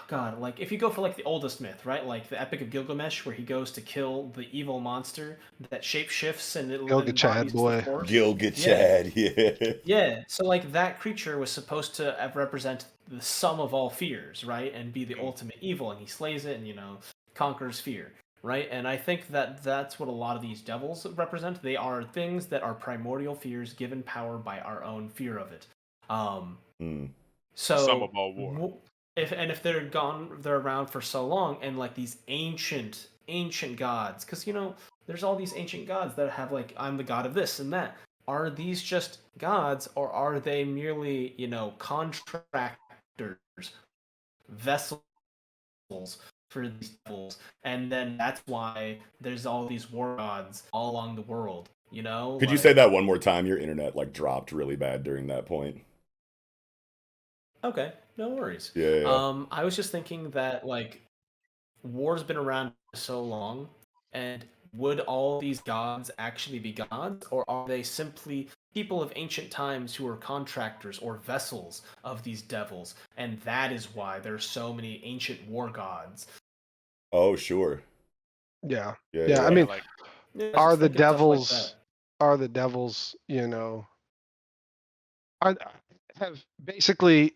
God, like, if you go for, like, the oldest myth, right? Like, the Epic of Gilgamesh, where he goes to kill the evil monster that shapeshifts and it Gilgachad, boy. Gilgachad, yeah. Yeah, so, like, that creature was supposed to represent the sum of all fears, right? And be the ultimate evil, and he slays it and, conquers fear. Right, and I think that that's what a lot of these devils represent. They are things that are primordial fears given power by our own fear of it. So Sum of all war. If they're around for so long, and like these ancient gods, because there's all these ancient gods that have like, I'm the god of this and that. Are these just gods, or are they merely contractors, vessels for these devils? And then that's why there's all these war gods all along the world. Could you say that one more time? Your internet like dropped really bad during that point. Okay, no worries. Yeah. I was just thinking that like war's been around so long, and would all these gods actually be gods, or are they simply people of ancient times who are contractors or vessels of these devils? And that is why there's so many ancient war gods. Oh, sure. Yeah. Yeah. I mean, like, are the devils, have basically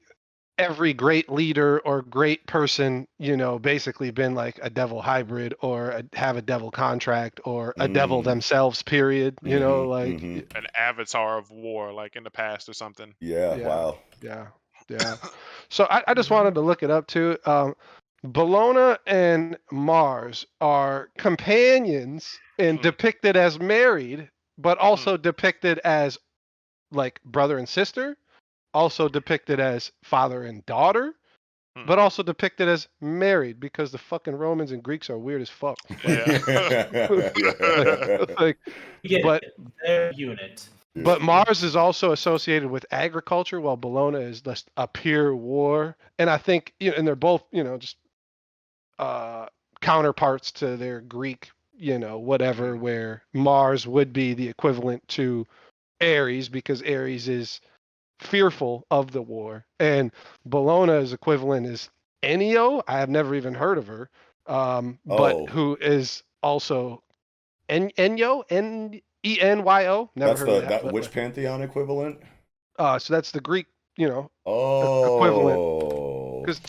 every great leader or great person, basically been like a devil hybrid, or have a devil contract, or a devil themselves, period. An avatar of war, like in the past or something. Yeah. Wow. Yeah. So I just wanted to look it up too. Bologna and Mars are companions and depicted as married, but also depicted as like brother and sister, also depicted as father and daughter, but also depicted as married, because the fucking Romans and Greeks are weird as fuck. But their unit. But Mars is also associated with agriculture, while Bologna is just a pure war. And I think, and they're both, just counterparts to their Greek, whatever, where Mars would be the equivalent to Ares, because Ares is fearful of the war, and Bologna's equivalent is Enyo. I have never even heard of her, but who is also Enyo, Enyo. Never that's heard of that. Which pantheon equivalent? So that's the Greek, equivalent. Because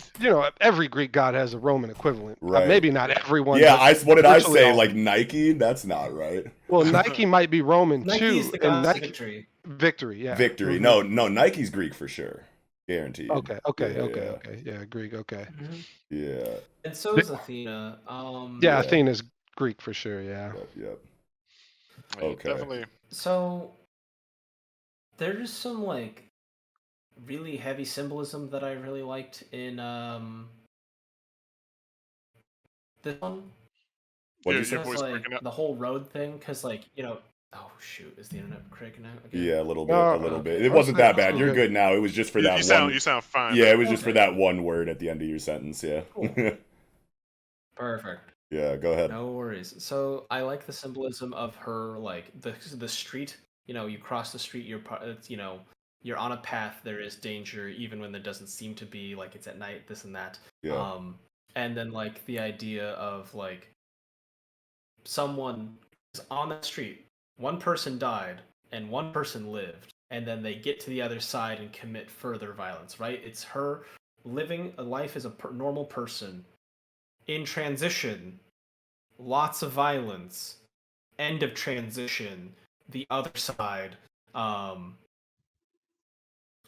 every Greek god has a Roman equivalent. Right. Maybe not everyone. Yeah, what did I say? All. Like Nike? That's not right. Well, Nike might be Roman Nike is too. the god of victory. Yeah. Victory. No, Nike's Greek for sure. Guaranteed. Okay. Yeah, Greek. Okay. Yeah. And so is Athena. Athena's Greek for sure. Yeah. Yep. Okay. Definitely. So there's some like really heavy symbolism that I really liked in this one. What did you say? Like the whole road thing, because like oh shoot, is the internet cracking out again? Yeah, a little bit. It wasn't that bad. You're good now. It was just for that one. You sound fine. Yeah, it was just for that one word at the end of your sentence. Yeah. Cool. Perfect. Yeah, go ahead. No worries. So I like the symbolism of her, like the street. You cross the street. you're on a path, there is danger, even when there doesn't seem to be, like it's at night, this and that. Yeah. And then like the idea of like someone is on the street, one person died and one person lived, and then they get to the other side and commit further violence, right? It's her living a life as a normal person in transition, lots of violence, end of transition, the other side.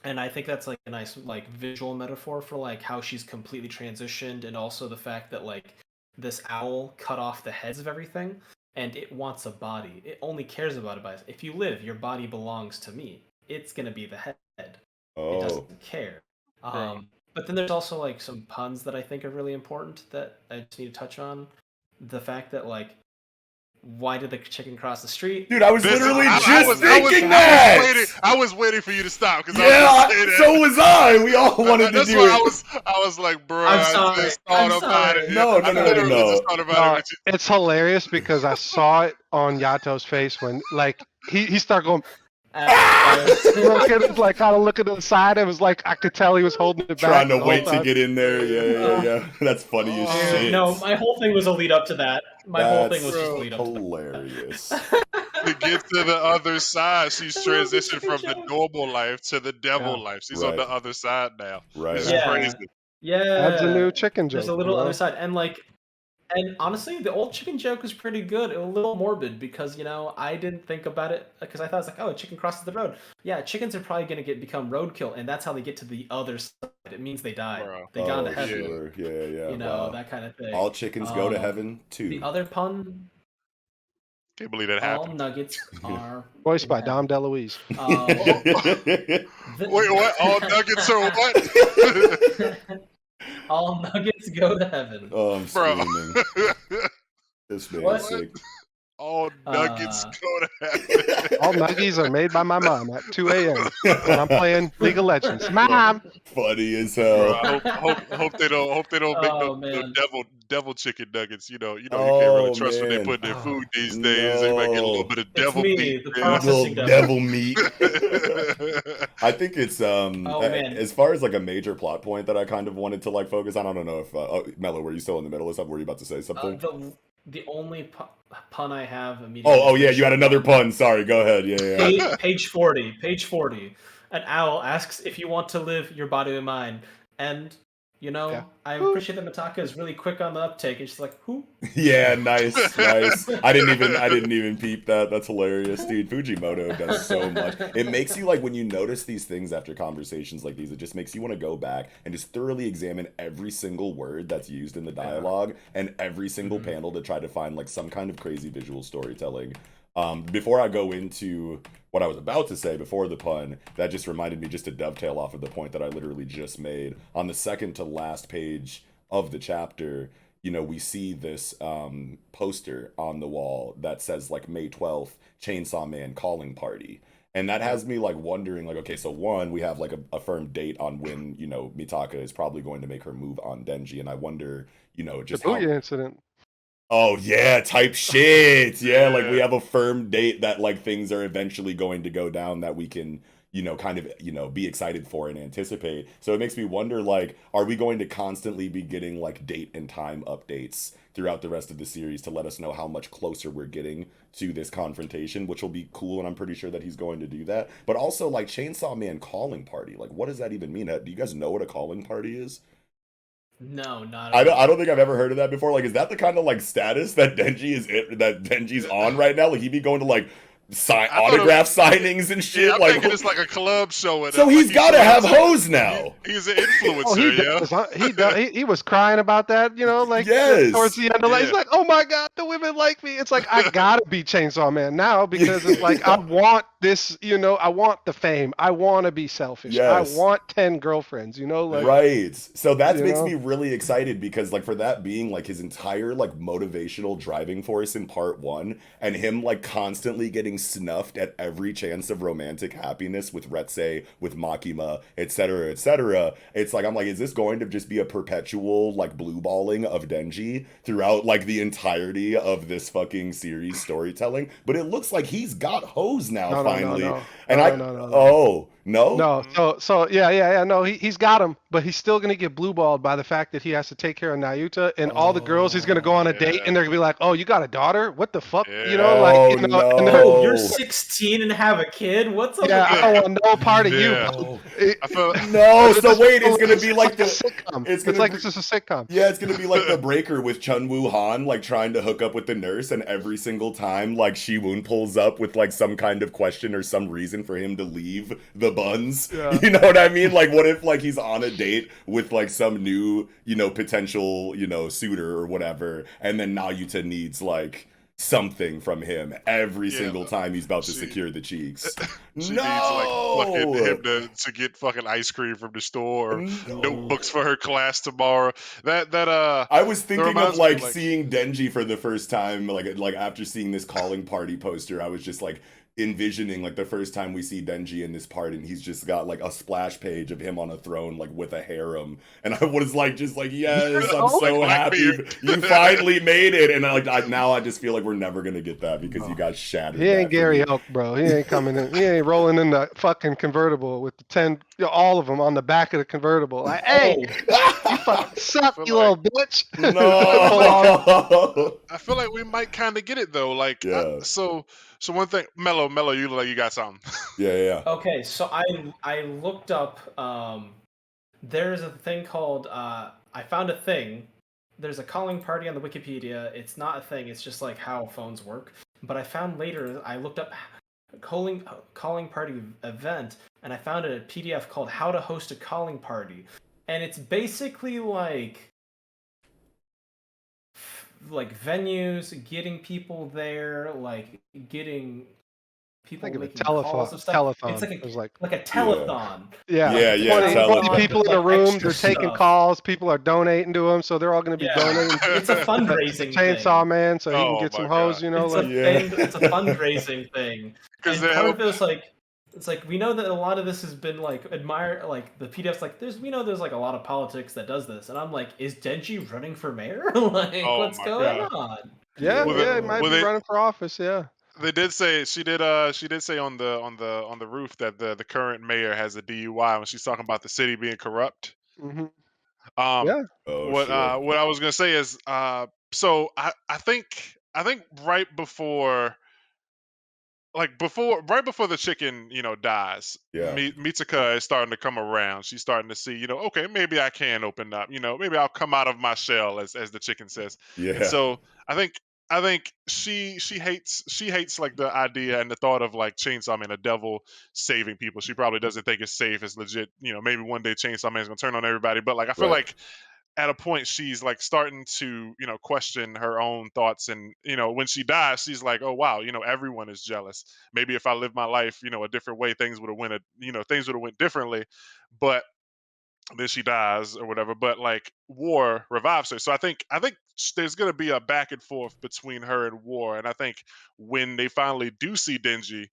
And I think that's like a nice like visual metaphor for like how she's completely transitioned, and also the fact that like this owl cut off the heads of everything and it wants a body. It only cares about it by if you live, your body belongs to me. It's gonna be the head. It doesn't care. But then there's also like some puns that I think are really important that I just need to touch on. The fact that like, why did the chicken cross the street? Dude, I was literally just thinking that. I was waiting for you to stop because so was I. We all wanted to do it. I was like, bro, I'm sorry. No. It's hilarious because I saw it on Yato's face when like he started going. Like kind of looking to the side. It was like I could tell he was holding it back. Trying to wait to get in there. Yeah. That's funny as shit. No, my whole thing was a lead up to that. My whole thing was just a lead up to that. Hilarious. To get to the other side, she's transitioned from the normal life to the devil life. She's on the other side now. Right. This is crazy. Yeah. That's a new chicken joke. There's a little other side, and like. And honestly, the old chicken joke was pretty good. It was a little morbid because, you know, I didn't think about it because I thought it's like, oh, a chicken crosses the road. Yeah, chickens are probably going to become roadkill, and that's how they get to the other side. It means they die. They got into heaven. Sure. Yeah. You know, that kind of thing. All chickens go to heaven, too. The other pun... Can't believe that happened. All nuggets are... Voiced by Dom DeLuise. Wait, what? All nuggets are what? All nuggets go to heaven. Oh, I'm screaming. This man is sick. All nuggets go to heaven. All nuggies are made by my mom at 2 a.m. when I'm playing League of Legends. Mom! Funny as hell. Hope they don't make no devil chicken nuggets. You know you can't really trust what they put in their food these days. They might get a little bit of devil meat. Devil meat. I think it's as far as like a major plot point that I kind of wanted to like focus on. I don't know if Mello, were you still in the middle of something? Were you about to say something? The only pun I have immediately. Oh yeah, you had another pun. Sorry, go ahead. Yeah. Page 40. An owl asks if you want to live your body and mind, and you know, I appreciate that Mitaka is really quick on the uptake. And she's like, "Who?" Yeah, nice. I didn't even peep that. That's hilarious, dude. Fujimoto does so much. It makes you like when you notice these things after conversations like these. It just makes you want to go back and just thoroughly examine every single word that's used in the dialogue and every single panel to try to find like some kind of crazy visual storytelling. Before I go into what I was about to say before the pun, that just reminded me just to dovetail off of the point that I literally just made. On the second to last page of the chapter, you know, we see this poster on the wall that says like May 12th, Chainsaw Man calling party. And that has me like wondering, like, okay, so one, we have like a firm date on when, you know, Mitaka is probably going to make her move on Denji. And I wonder, you know, just the Booyah incident. Oh yeah, type shit. Yeah, like we have a firm date that like things are eventually going to go down that we can, you know, kind of, you know, be excited for and anticipate. So it makes me wonder, like, are we going to constantly be getting like date and time updates throughout the rest of the series to let us know how much closer we're getting to this confrontation, which will be cool, and I'm pretty sure that he's going to do that. But also like Chainsaw Man calling party, like what does that even mean? Do you guys know what a calling party is? No, not. I don't think I've ever heard of that before. Like, is that the kind of like status that Denji's on right now? Like, he be going to like autograph signings and shit. Yeah, I'm thinking it's like a club show. So he's got to have hoes now. He's an influencer. He was crying about that, you know, like towards the end of he's like, oh my god, the women like me. It's like I gotta be Chainsaw Man now because it's like I want this, you know, I want the fame. I want to be selfish. Yes. I want 10 girlfriends, you know, like right. So that makes me really excited because like for that being like his entire like motivational driving force in part 1 and him like constantly getting snuffed at every chance of romantic happiness with Retsei, with Makima, etc., etc. It's like I'm like, is this going to just be a perpetual like blue balling of Denji throughout like the entirety of this fucking series storytelling? But it looks like he's got hoes now finally. No. And No? No, no, he's got him, but he's still gonna get blue balled by the fact that he has to take care of Nayuta and all the girls he's gonna go on a date, and they're gonna be like, "Oh, you got a daughter? What the fuck?" You know, like, Oh, and Oh, you're no. 16 and have a kid? What's up yeah, with I don't want no part of you. Yeah. Bro. I feel No, so wait, it's gonna be like the sitcom. it's It's gonna like be- it's just a sitcom. Yeah, it's gonna be like the Breaker with Chun Woo Han, like trying to hook up with the nurse, and every single time, like Shi Woon pulls up with like some kind of question or some reason for him to leave the buns. Yeah. You know what I mean? Like, what if like he's on a date with like some new, potential, suitor or whatever, and then Nayuta needs like something from him every single time he's about to secure the cheeks. She needs like fucking him to get fucking ice cream from the store, or notebooks for her class tomorrow. I was thinking of reminds me, like seeing Denji for the first time, like after seeing this calling party poster, I was just like envisioning like the first time we see Denji in this part, and he's just got like a splash page of him on a throne like with a harem, and I was like just like, yes, I'm so happy you finally made it, and now I just feel like we're never gonna get that because you guys shattered. He ain't Gary Elk, bro. He ain't coming in. He ain't rolling in the fucking convertible with the 10, all of them on the back of the convertible. Like, hey, you fucking suck, you little bitch. No. I feel like we might kind of get it though. Like, so one thing, Mello, you got something. Yeah. Okay, so I looked up. There's a thing called. I found a thing. There's a calling party on the Wikipedia. It's not a thing. It's just like how phones work. But I found later. I looked up calling party event, and I found a PDF called "How to Host a Calling Party," and it's basically like venues, getting people there, like getting people making calls and stuff. It's like a telethon. Yeah. 20 people in a room. They're taking calls. People are donating to them, so they're all going to be donating. It's a fundraising Chainsaw Man, so he can get some hoes. You know, it's a fundraising thing. And part of it was like. It's like we know that a lot of this has been like admired, like the PDF's like there's like a lot of politics that does this, and I'm like, is Denji running for mayor? Like, what's going on? Yeah, he might be running for office. Yeah, they did say she did say on the roof that the current mayor has a DUI when she's talking about the city being corrupt. Mm-hmm. What I was gonna say is so I think right before. Right before the chicken, dies, Mitsuka is starting to come around. She's starting to see, okay, maybe I can open up. Maybe I'll come out of my shell, as the chicken says. Yeah. And so I think she hates like the idea and the thought of like Chainsaw Man, a devil saving people. She probably doesn't think it's safe. It's legit. Maybe one day Chainsaw Man's gonna turn on everybody. But like I feel like at a point she's like starting to question her own thoughts, and when she dies she's like, oh wow, everyone is jealous. Maybe if I lived my life a different way, things would have went differently. But then she dies or whatever, but like War revives her. So I think there's going to be a back and forth between her and War, and I think when they finally do see Denji,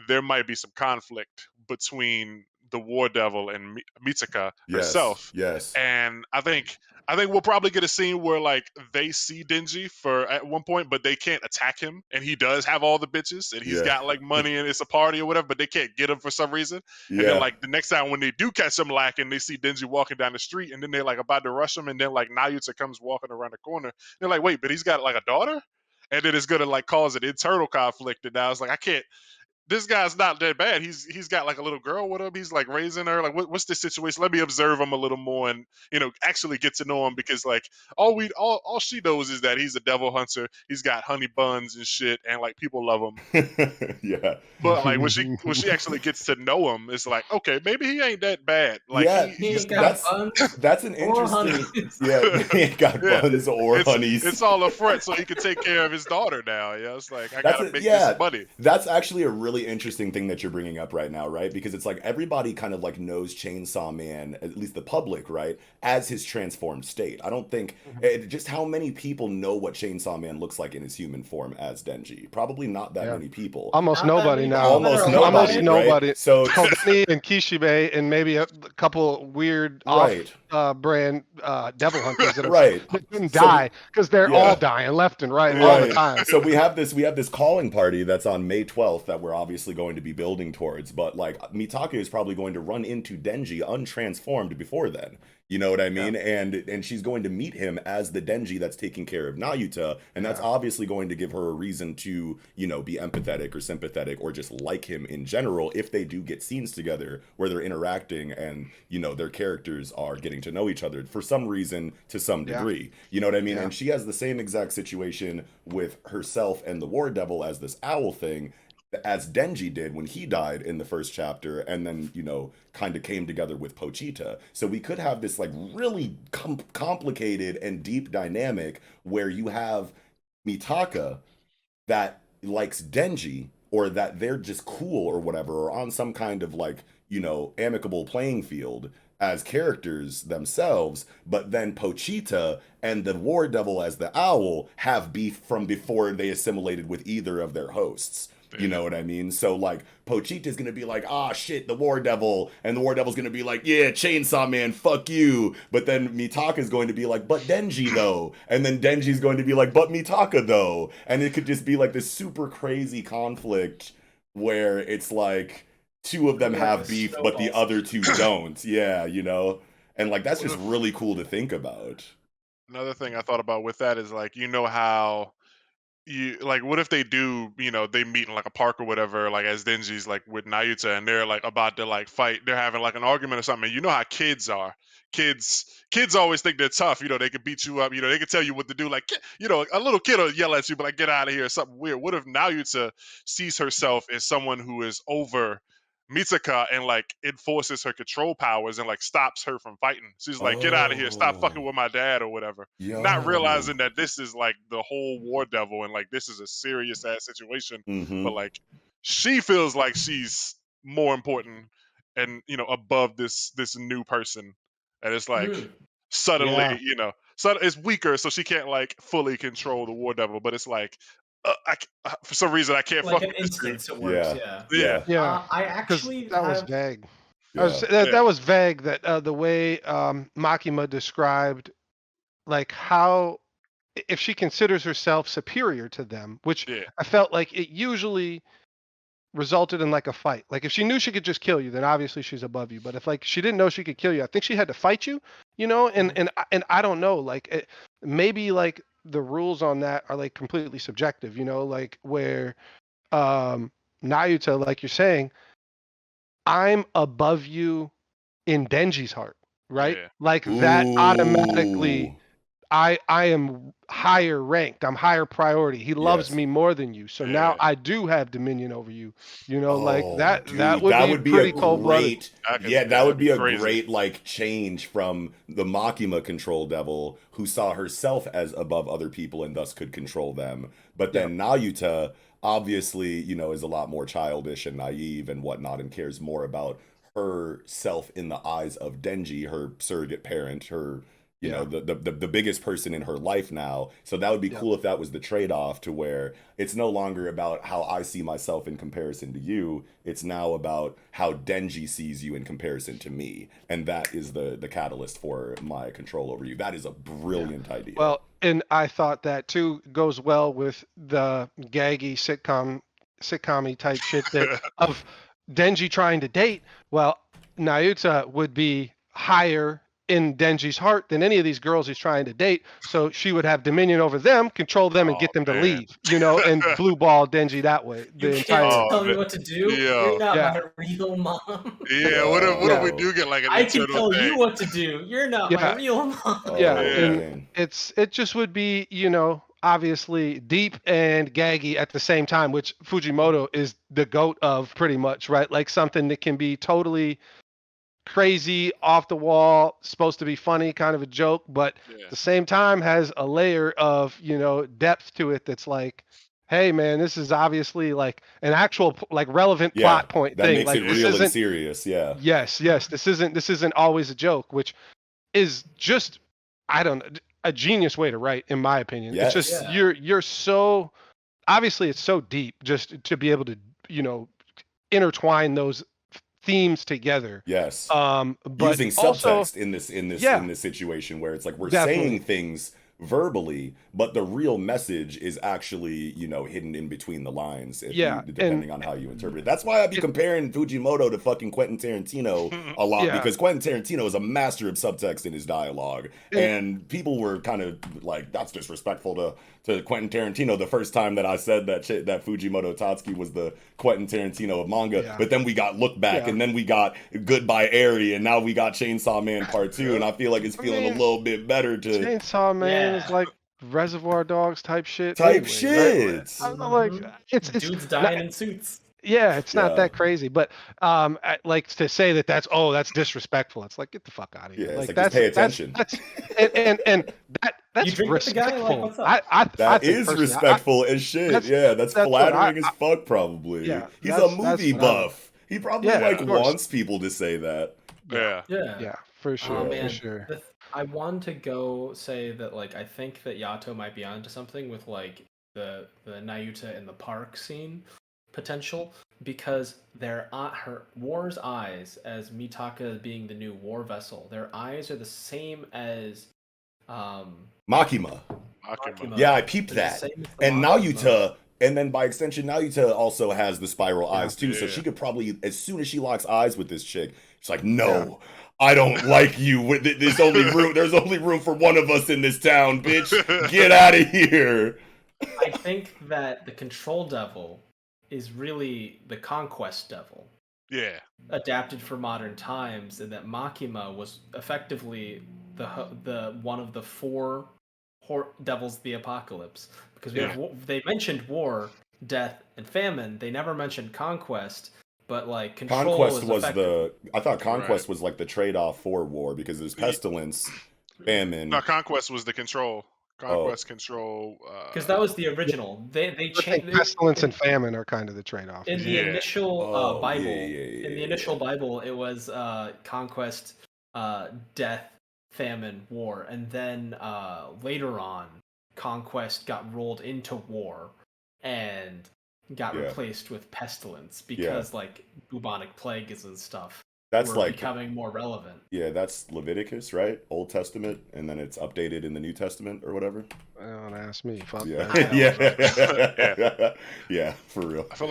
there might be some conflict between the War Devil and Mitsuka herself. Yes. And I think we'll probably get a scene where like they see Denji at one point, but they can't attack him, and he does have all the bitches, and he's got like money, and it's a party or whatever, but they can't get him for some reason. And then like the next time when they do catch him lacking, they see Denji walking down the street, and then they're like about to rush him, and then like Nayuta comes walking around the corner. They're like, wait, but he's got like a daughter, and then it's gonna like cause an internal conflict. And now it's like, I can't. This guy's not that bad. He's got like a little girl with him. He's like raising her. Like, what's the situation? Let me observe him a little more, and actually get to know him, because like all she knows is that he's a devil hunter. He's got honey buns and shit, and like people love him. Yeah. But like when she actually gets to know him, it's like, okay, maybe he ain't that bad. Like that's an interesting. Yeah, he ain't got buns or honeys. It's all a front so he can take care of his daughter now. Yeah, it's like I gotta make this money. That's actually a really interesting thing that you're bringing up right now, right? Because it's like everybody kind of like knows Chainsaw Man, at least the public, right, as his transformed state. I don't think just how many people know what Chainsaw Man looks like in his human form as Denji. Probably not that many people. Almost nobody now. Almost nobody. Right? So Kodani and Kishibe and maybe a couple weird brand devil hunters that Right. didn't So die because they're yeah. all dying left and right all the Right. time. So we have this calling party that's on May 12th that we're obviously going to be building towards, but like Mitaka is probably going to run into Denji untransformed before then. You know what I mean? And she's going to meet him as the Denji that's taking care of Nayuta, and that's obviously going to give her a reason to, you know, be empathetic or sympathetic or just like him in general if they do get scenes together where they're interacting and, you know, their characters are getting to know each other for some reason to some degree. You know what I mean? And she has the same exact situation with herself and the War Devil as this owl thing, as Denji did when he died in the first chapter, and then, you know, kind of came together with Pochita. So we could have this like really complicated and deep dynamic where you have Mitaka that likes Denji, or that they're just cool or whatever, or on some kind of like, you know, amicable playing field as characters themselves, but then Pochita and the War Devil as the owl have beef from before they assimilated with either of their hosts. You know what I mean? So like Pochita's gonna be like, ah shit, the War Devil, and the War Devil's gonna be like, yeah, Chainsaw Man, fuck you. But then Mitaka's going to be like, but Denji though. And then Denji's going to be like, but Mitaka though. And it could just be like this super crazy conflict where it's like two of them have beef, but the other two don't. Yeah, you know? And like that's just really cool to think about. Another thing I thought about with that is like, you know how you like what if they do, you know, they meet in like a park or whatever, like as Denji's like with Nayuta and they're like about to like fight, they're having like an argument or something, and you know how kids are. Kids always think they're tough, you know, they could beat you up, you know, they can tell you what to do. Like, you know, a little kid will yell at you, but like, get out of here, or something weird. What if Nayuta sees herself as someone who is over Mitsuka and like enforces her control powers and like stops her from fighting? She's like, get out of here, stop fucking with my dad or whatever. Not Yo. realizing that this is like the whole War Devil and like this is a serious ass situation. But like she feels like she's more important and, you know, above this new person. And it's like suddenly, Yeah. you know, so it's weaker, so she can't like fully control the War Devil. But it's like for some reason I can't Like fuck an with this dude. instance, it works. Yeah. Yeah. I Because actually that was have. vague. Yeah. That was vague. That the way Makima described like how if she considers herself superior to them, which Yeah. I felt like it usually resulted in like a fight. Like if she knew she could just kill you, then obviously she's above you. But if like she didn't know she could kill you, I think she had to fight you, you know. And I don't know, like maybe like the rules on that are like completely subjective, you know, like where Nayuta, like you're saying, I'm above you in Denji's heart, right? Yeah. Like that automatically Ooh. I am higher ranked. I'm higher priority. He loves Yes. me more than you. So now Yeah. I do have dominion over you. You know, like Oh, that dude, would that be would be a pretty cold-blooded. great, Yeah, that would that'd be be a crazy. great like change from the Makima control devil who saw herself as above other people and thus could control them. But then Nayuta obviously, you know, is a lot more childish and naive and whatnot and cares more about herself in the eyes of Denji, her surrogate parent, her, you know, the biggest person in her life now. So that would be cool if that was the trade-off, to where it's no longer about how I see myself in comparison to you. It's now about how Denji sees you in comparison to me. And that is the catalyst for my control over you. That is a brilliant idea. Well, and I thought that too goes well with the gaggy sitcom-y type shit that of Denji trying to date. Well, Nayuta would be higher in Denji's heart than any of these girls he's trying to date. So she would have dominion over them, control them, and Oh get them to man. leave, you know, and blue ball Denji that way. You The can't entire tell me man. what to do. Yeah. You're not Yeah. my real mom. Yeah. What if we Yo. do get like an I can internal tell thing? you what to do. You're not my Yeah. real mom. Yeah, Oh, and man. it just would be, you know, obviously deep and gaggy at the same time, which Fujimoto is the goat of pretty much, right? Like something that can be totally crazy, off the wall, supposed to be funny, kind of a joke, but Yeah. at the same time has a layer of, you know, depth to it that's like, hey man, this is obviously like an actual like relevant Yeah, plot point that thing. makes Like it this real and isn't serious. Yeah. yes, this isn't always a joke, which is just I don't know, a genius way to write, in my opinion. It's Yes. just Yeah. you're so obviously it's so deep just to be able to, you know, intertwine those themes together. Yes. But Using also, subtext in yeah, this situation where it's like we're definitely. saying things verbally, but the real message is actually, hidden in between the lines if you Yeah, and depending on how you interpret it. That's why I be it, comparing Fujimoto to fucking Quentin Tarantino a lot, yeah, because Quentin Tarantino is a master of subtext in his dialogue. and And people were kind of like, that's disrespectful to Quentin Tarantino the first time that I said that that Fujimoto Tatsuki was the Quentin Tarantino of manga. yeah, But then we got Look Back, yeah. and then we got Goodbye Airy, and now we got Chainsaw Man Part 2, and Yep. I feel like it's I feeling a mean, little bit better to Chainsaw Man is Yeah. like Reservoir Dogs type shit type anyway, right? shit. I'm not like Mhm. it's Dudes not, dying in suits. yeah, it's not Yeah. that crazy, but like to say that's disrespectful. It's like, get the fuck out of Yeah, here. it's Like like just pay attention. that's and You that's drink with the guy? Like, respectful. what's up? I That think is personally, respectful as shit. that's Yeah, that's that's what flattering as fuck, probably. yeah, He's a that's movie what I would. buff. He probably Yeah, of like Yeah. course. wants people to say that. Yeah, Yeah. Yeah. yeah, for Oh sure, for Yeah. man, sure. I want to go say that like I think that Yato might be onto something with like the Nayuta in the park scene potential, because her War's eyes, as Mitaka being the new war vessel, their eyes are the same as Makima. Makima. Yeah, I peeped They're the that. same as the And Makima. Nayuta, and then by extension, Nayuta also has the spiral Yeah. eyes too. So Yeah. she could probably, as soon as she locks eyes with this chick, she's like, no, I don't like you. There's only room for one of us in this town, bitch. Get out of here. I think that the Control Devil is really the Conquest Devil, Yeah. adapted for modern times, and that Makima was effectively the one of the four devils of the apocalypse, because they mentioned war, death, and famine. They never mentioned conquest, but like control Conquest is was effective. I thought Conquest Right. was like the trade-off for war, because there's pestilence, famine. No, Conquest was the control. Oh, Conquest, control. Because that was the original. They I think changed pestilence and famine are kind of the trade-off. in isn't the it? Yeah. initial Oh, Bible. yeah. In the initial Bible, it was conquest, death, famine, war, and then later on, conquest got rolled into war and got Yeah. replaced with pestilence, because like bubonic plagues and stuff That's were like becoming more relevant. Yeah, that's Leviticus, right? Old Testament, and then it's updated in the New Testament or whatever. Don't ask me. Fuck Yeah, that. yeah, yeah, for real. I feel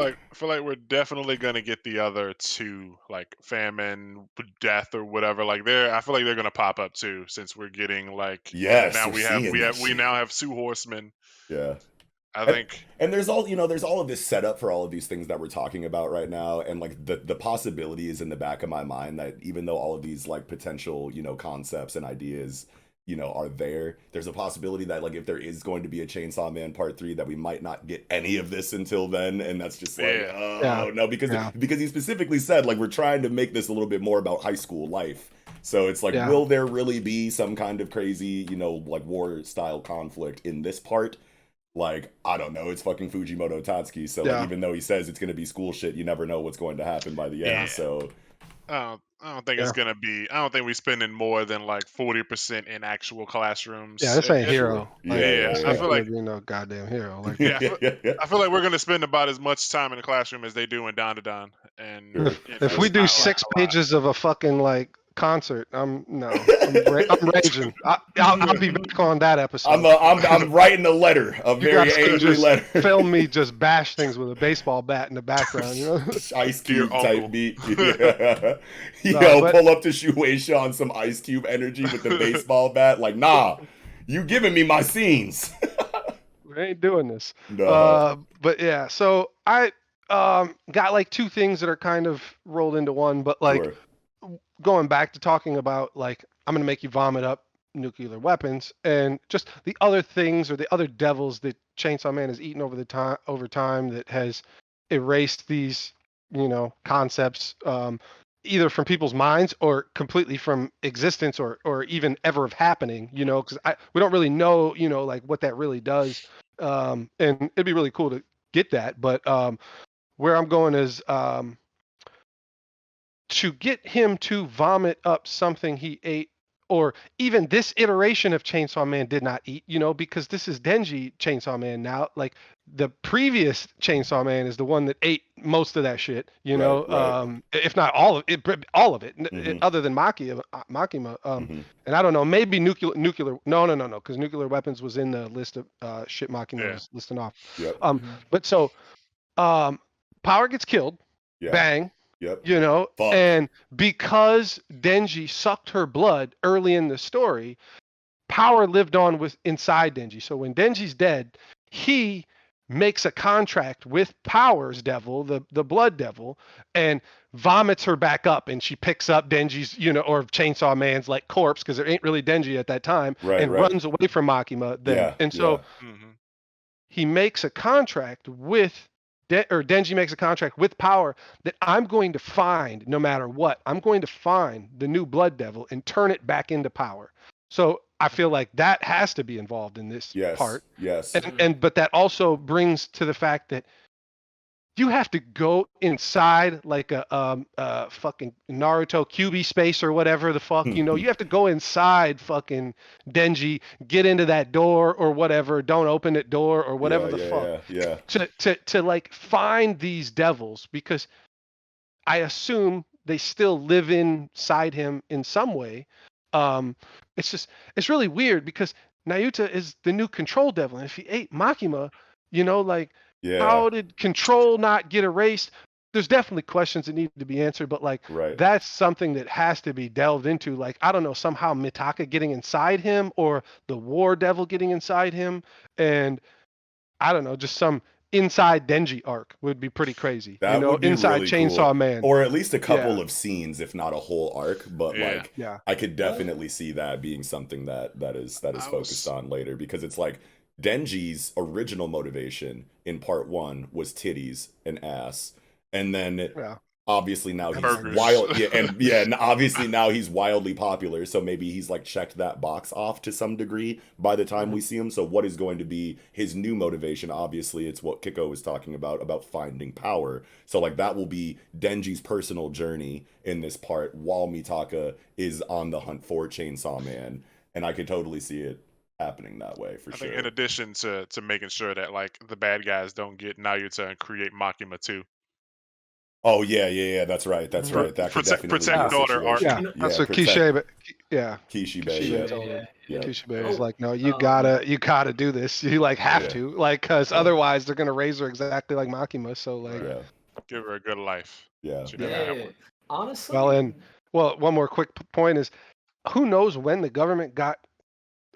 like we're definitely gonna get the other two, like famine, death, or whatever. Like I feel like they're gonna pop up too, since we're getting like Yes, now we're we have seeing that we shit. now have two horsemen. Yeah. I think. And there's all of this setup for all of these things that we're talking about right now, and like the possibility is in the back of my mind that even though all of these like potential concepts and ideas are there's a possibility that like if there is going to be a Chainsaw Man Part 3, that we might not get any of this until then, and that's just like no, because he specifically said like we're trying to make this a little bit more about high school life. So it's like, will there really be some kind of crazy like war style conflict in this part? Like, I don't know, it's fucking Fujimoto Tatsuki, so like, even though he says it's gonna be school shit, you never know what's going to happen by the end. So I don't think it's gonna be. I don't think we're spending more than like 40% in actual classrooms. Yeah, this ain't Hero. Like, I feel like no goddamn Hero. Like, I feel like we're gonna spend about as much time in the classroom as they do in Don to Don. And if we do 6 pages of a fucking like concert, I'm raging. I'll be back on that episode. I'm writing a letter, a very angry letter. Film me just bash things with a baseball bat in the background, Ice Cube type beat. No, pull up to Shueisha on some Ice Cube energy with the baseball bat. Like, nah, you giving me my scenes. We ain't doing this. No. But yeah, so I got like 2 things that are kind of rolled into one, but like going back to talking about like I'm gonna make you vomit up nuclear weapons, and just the other things or the other devils that Chainsaw Man has eaten over time that has erased these concepts either from people's minds or completely from existence or even ever of happening, because we don't really know like what that really does, and it'd be really cool to get that, but where I'm going is to get him to vomit up something he ate or even this iteration of Chainsaw Man did not eat, because this is Denji Chainsaw Man now. Like the previous Chainsaw Man is the one that ate most of that shit, Right. if not all of it, Mm-hmm. other than Makima. Mm-hmm. And I don't know, maybe nuclear. No, because nuclear weapons was in the list of shit Makima Yeah. was listing off. Yep. But so Power gets killed, Yeah. bang, Yep. Fuck. and because Denji sucked her blood early in the story, Power lived on inside Denji. So when Denji's dead, he makes a contract with Power's devil, the blood devil, and vomits her back up, and she picks up Denji's, or Chainsaw Man's like corpse, because there ain't really Denji at that time, and Right. runs away from Makima then. Yeah. And so he makes a contract with Denji makes a contract with Power that I'm going to find, no matter what, I'm going to find the new blood devil and turn it back into Power. So I feel like that has to be involved in this part. Yes. But that also brings to the fact that you have to go inside like a fucking Naruto QB space or whatever the fuck, you have to go inside fucking Denji, get into that door or whatever, don't open that door or whatever fuck. Yeah. To like find these devils, because I assume they still live inside him in some way. It's really weird because Nayuta is the new control devil, and if he ate Makima, how did control not get erased? There's definitely questions that need to be answered, but that's something that has to be delved into. Like, I don't know, somehow Mitaka getting inside him or the war devil getting inside him, and I don't know, just some inside Denji arc would be pretty crazy. That would be inside really Chainsaw cool. Man, or at least a couple of scenes, if not a whole arc. But I could definitely see that being something that is focused on later, because it's like Denji's original motivation in part 1 was titties and ass, and then obviously now he's wild, and obviously now he's wildly popular, so maybe he's like checked that box off to some degree by the time we see him. So what is going to be his new motivation? Obviously it's what Kiko was talking about finding Power. So like that will be Denji's personal journey in this part, while Mitaka is on the hunt for Chainsaw Man, and I could totally see it happening that way for sure. I think in addition to making sure that like the bad guys don't get Nayuta and create Makima too. Oh yeah, that's right. That could definitely protect be a daughter arc. situation. That's what Kishibe. Kishibe. Kishibe is like, no, you gotta do this. You have to, because otherwise they're gonna raise her exactly like Makima. So give her a good life. Yeah. Honestly. One more quick point is, who knows when the government got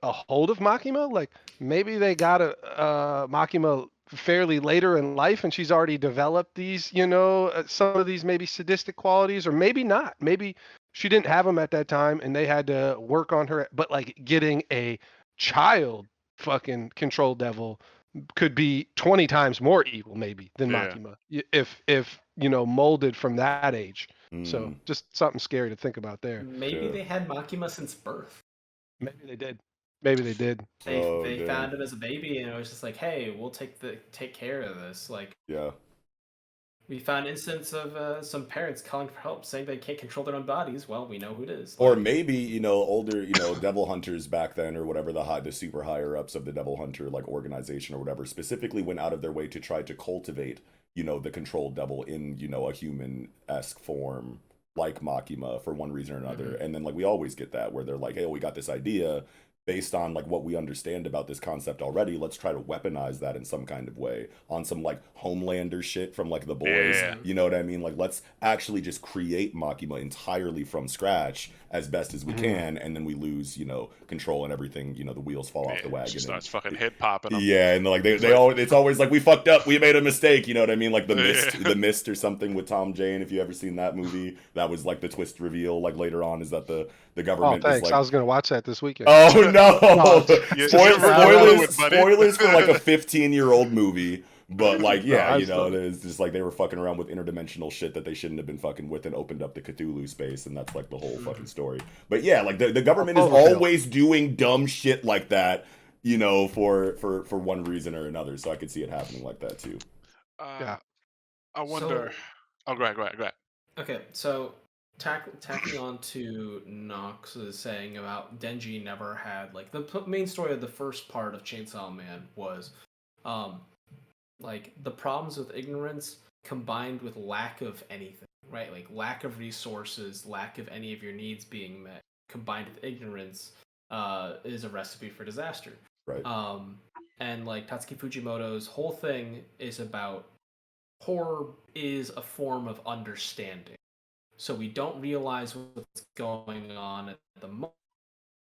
a hold of Makima? Like, maybe they got Makima fairly later in life, and she's already developed these, some of these maybe sadistic qualities, or maybe not. Maybe she didn't have them at that time, and they had to work on her. But like, getting a child fucking control devil could be 20 times more evil, maybe, than Makima, if molded from that age. So just something scary to think about there. Maybe they had Makima since birth. Maybe they did. They found him as a baby, and it was just like, hey, we'll take care of this. Like, we found instance of some parents calling for help, saying they can't control their own bodies. Well, we know who it is. Or maybe older devil hunters back then, or whatever, the super higher ups of the devil hunter like organization or whatever, specifically went out of their way to try to cultivate the controlled devil in a human-esque form, like Makima, for one reason or another. And then like we always get that where they're like, hey, we got this idea based on like what we understand about this concept already. Let's try to weaponize that in some kind of way, on some like Homelander shit from like The Boys. You know what I mean? Like, let's actually just create Makima entirely from scratch as best as we can, and then we lose control and everything. The wheels fall off the wagon. She starts fucking head popping them. And like it's always like, we fucked up, we made a mistake. You know what I mean? Like the Mist or something with Tom Jane. If you ever seen that movie, that was like the twist reveal. Like later on, is that the government. Oh, thanks. Was like, I was gonna watch that this weekend. Oh no! Spoilers, spoilers for like a 15-year-old movie. But like, it's just like they were fucking around with interdimensional shit that they shouldn't have been fucking with, and opened up the Cthulhu space, and that's like the whole fucking story. But yeah, like the government is always doing dumb shit like that, for one reason or another. So I could see it happening like that too. I wonder. Go ahead. Okay, so Tacking on to Nox's saying about Denji never had like the main story of the first part of Chainsaw Man was like the problems with ignorance combined with lack of anything, right? Like lack of resources, lack of any of your needs being met, combined with ignorance, is a recipe for disaster. Right. And like Tatsuki Fujimoto's whole thing is about horror is a form of understanding. So we don't realize what's going on at the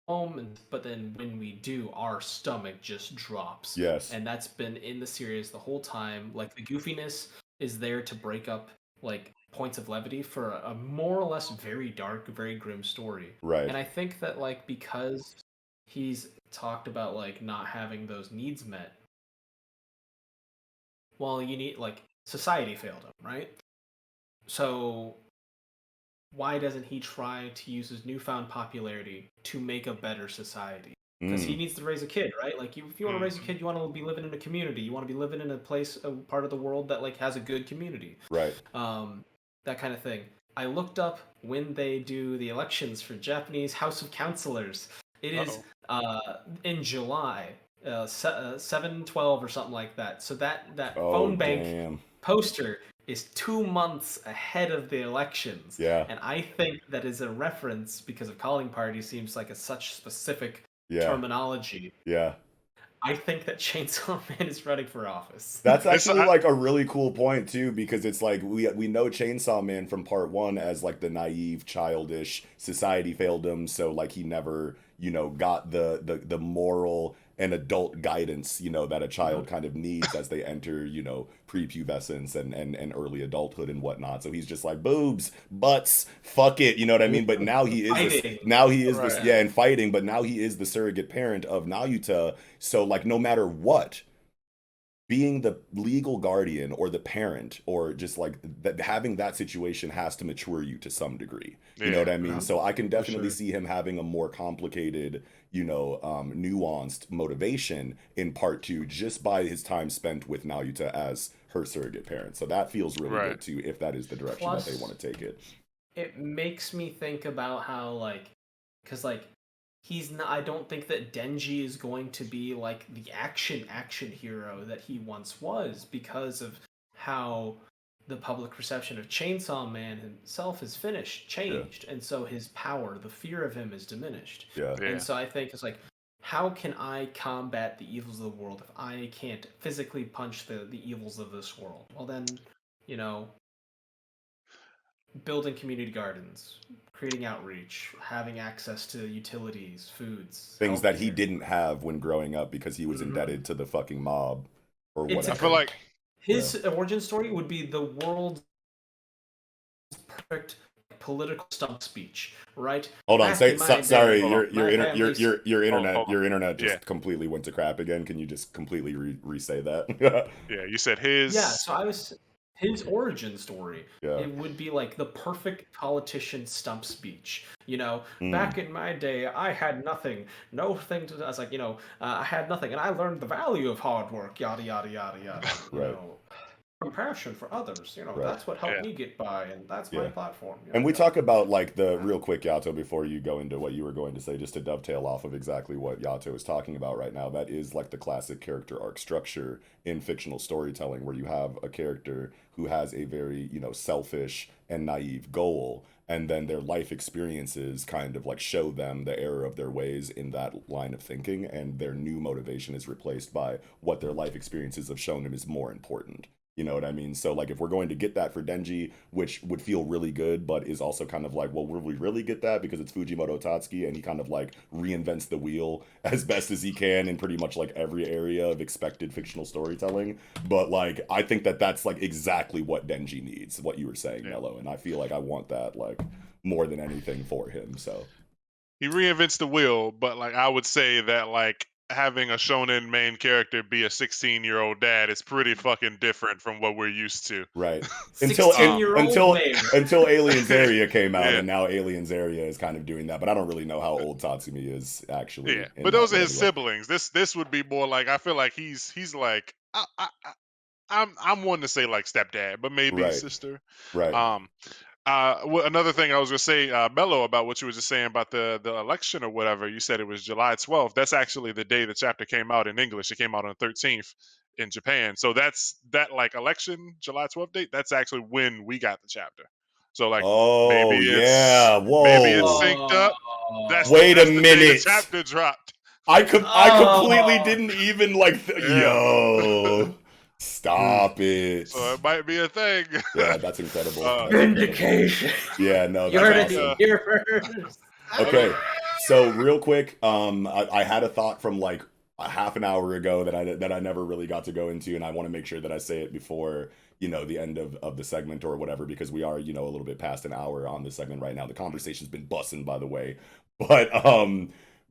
moment, but then when we do, our stomach just drops. Yes. And that's been in the series the whole time. Like the goofiness is there to break up like points of levity for a more or less very dark, very grim story. Right. And I think that like because he's talked about like not having those needs met, well, you need like society failed him, right? So why doesn't he try to use his newfound popularity to make a better society? Because he needs to raise a kid, right? Like, if you want to raise a kid, you want to be living in a community. You want to be living in a place, a part of the world that like has a good community. Right. That kind of thing. I looked up when they do the elections for Japanese House of Councilors. It is in July, 7/12 or something like that. So that phone bank poster is 2 months ahead of the elections. Yeah. And I think that is a reference because of calling party seems like such specific terminology. Yeah. I think that Chainsaw Man is running for office. That's actually like a really cool point too, because it's like we know Chainsaw Man from part 1 as like the naive, childish, society failed him, so like he never, got the moral and adult guidance, that a child kind of needs as they enter, prepubescence and early adulthood and whatnot. So he's just like boobs, butts, fuck it, you know what I mean? But now he is and fighting, but now he is the surrogate parent of Nayuta. So like no matter what, being the legal guardian or the parent or just like that, having that situation has to mature you to some degree. You know what I mean? So I can definitely see him having a more complicated, nuanced motivation in part 2 just by his time spent with Nayuta as her surrogate parent. So that feels really good too, if that is the direction that they want to take it. It makes me think about how like, because like, he's not. I don't think that Denji is going to be like the action hero that he once was because of how the public perception of Chainsaw Man himself has changed, and so his power, the fear of him, is diminished. And so I think it's like, how can I combat the evils of the world if I can't physically punch the evils of this world? Well, then, building community gardens, creating outreach, having access to utilities, foods, things that he didn't have when growing up because he was indebted to the fucking mob or whatever. I feel like his origin story would be the world's perfect political stump speech, right? Hold on, sorry, your internet just completely went to crap again. Can you just completely re-say that? Yeah, you said his. Yeah, so his origin story, it would be like the perfect politician stump speech. Back in my day, I had nothing. I was like, I had nothing, and I learned the value of hard work, yada, yada, yada, yada. Right. Compassion for others, that's what helped me get by, and that's my platform. And we talk about like the real quick, Yato, before you go into what you were going to say, just to dovetail off of exactly what Yato is talking about right now. That is like the classic character arc structure in fictional storytelling, where you have a character who has a very, selfish and naive goal, and then their life experiences kind of like show them the error of their ways in that line of thinking, and their new motivation is replaced by what their life experiences have shown them is more important. You know what I mean? So like if we're going to get that for Denji, which would feel really good, but is also kind of like, well, will we really get that? Because it's Fujimoto Tatsuki, and he kind of like reinvents the wheel as best as he can in pretty much like every area of expected fictional storytelling. But like, I think that that's like exactly what Denji needs, what you were saying, Mello. And I feel like I want that like more than anything for him. So he reinvents the wheel, but like I would say that like having a shonen main character be a 16-year-old dad is pretty fucking different from what we're used to. Right. until aliensarea came out, and now aliensarea is kind of doing that. But I don't really know how old Tatsumi is actually. Yeah, but those are his siblings. This would be more like, I feel like he's like I'm one to say like stepdad, but maybe sister. Right. Another thing I was gonna say, Mello, about what you were just saying about the election or whatever. You said it was July 12th. That's actually the day the chapter came out in English. It came out on the 13th in Japan. So that's that like election July 12th date. That's actually when we got the chapter. So like Oh maybe it's yeah, maybe it's whoa. synced up. Wait a That's the day the minute. chapter dropped. I completely Oh. didn't even like. Yeah. Yo, stop it. So it might be a thing. Yeah, that's incredible. Uh, That's incredible. Vindication. Yeah, no, You that's heard awesome. it here first. Okay, so real quick, I had a thought from like a half an hour ago that I never really got to go into, and I want to make sure that I say it before the end of the segment or whatever, because we are a little bit past an hour on this segment right now. The conversation's been bussing, by the way, but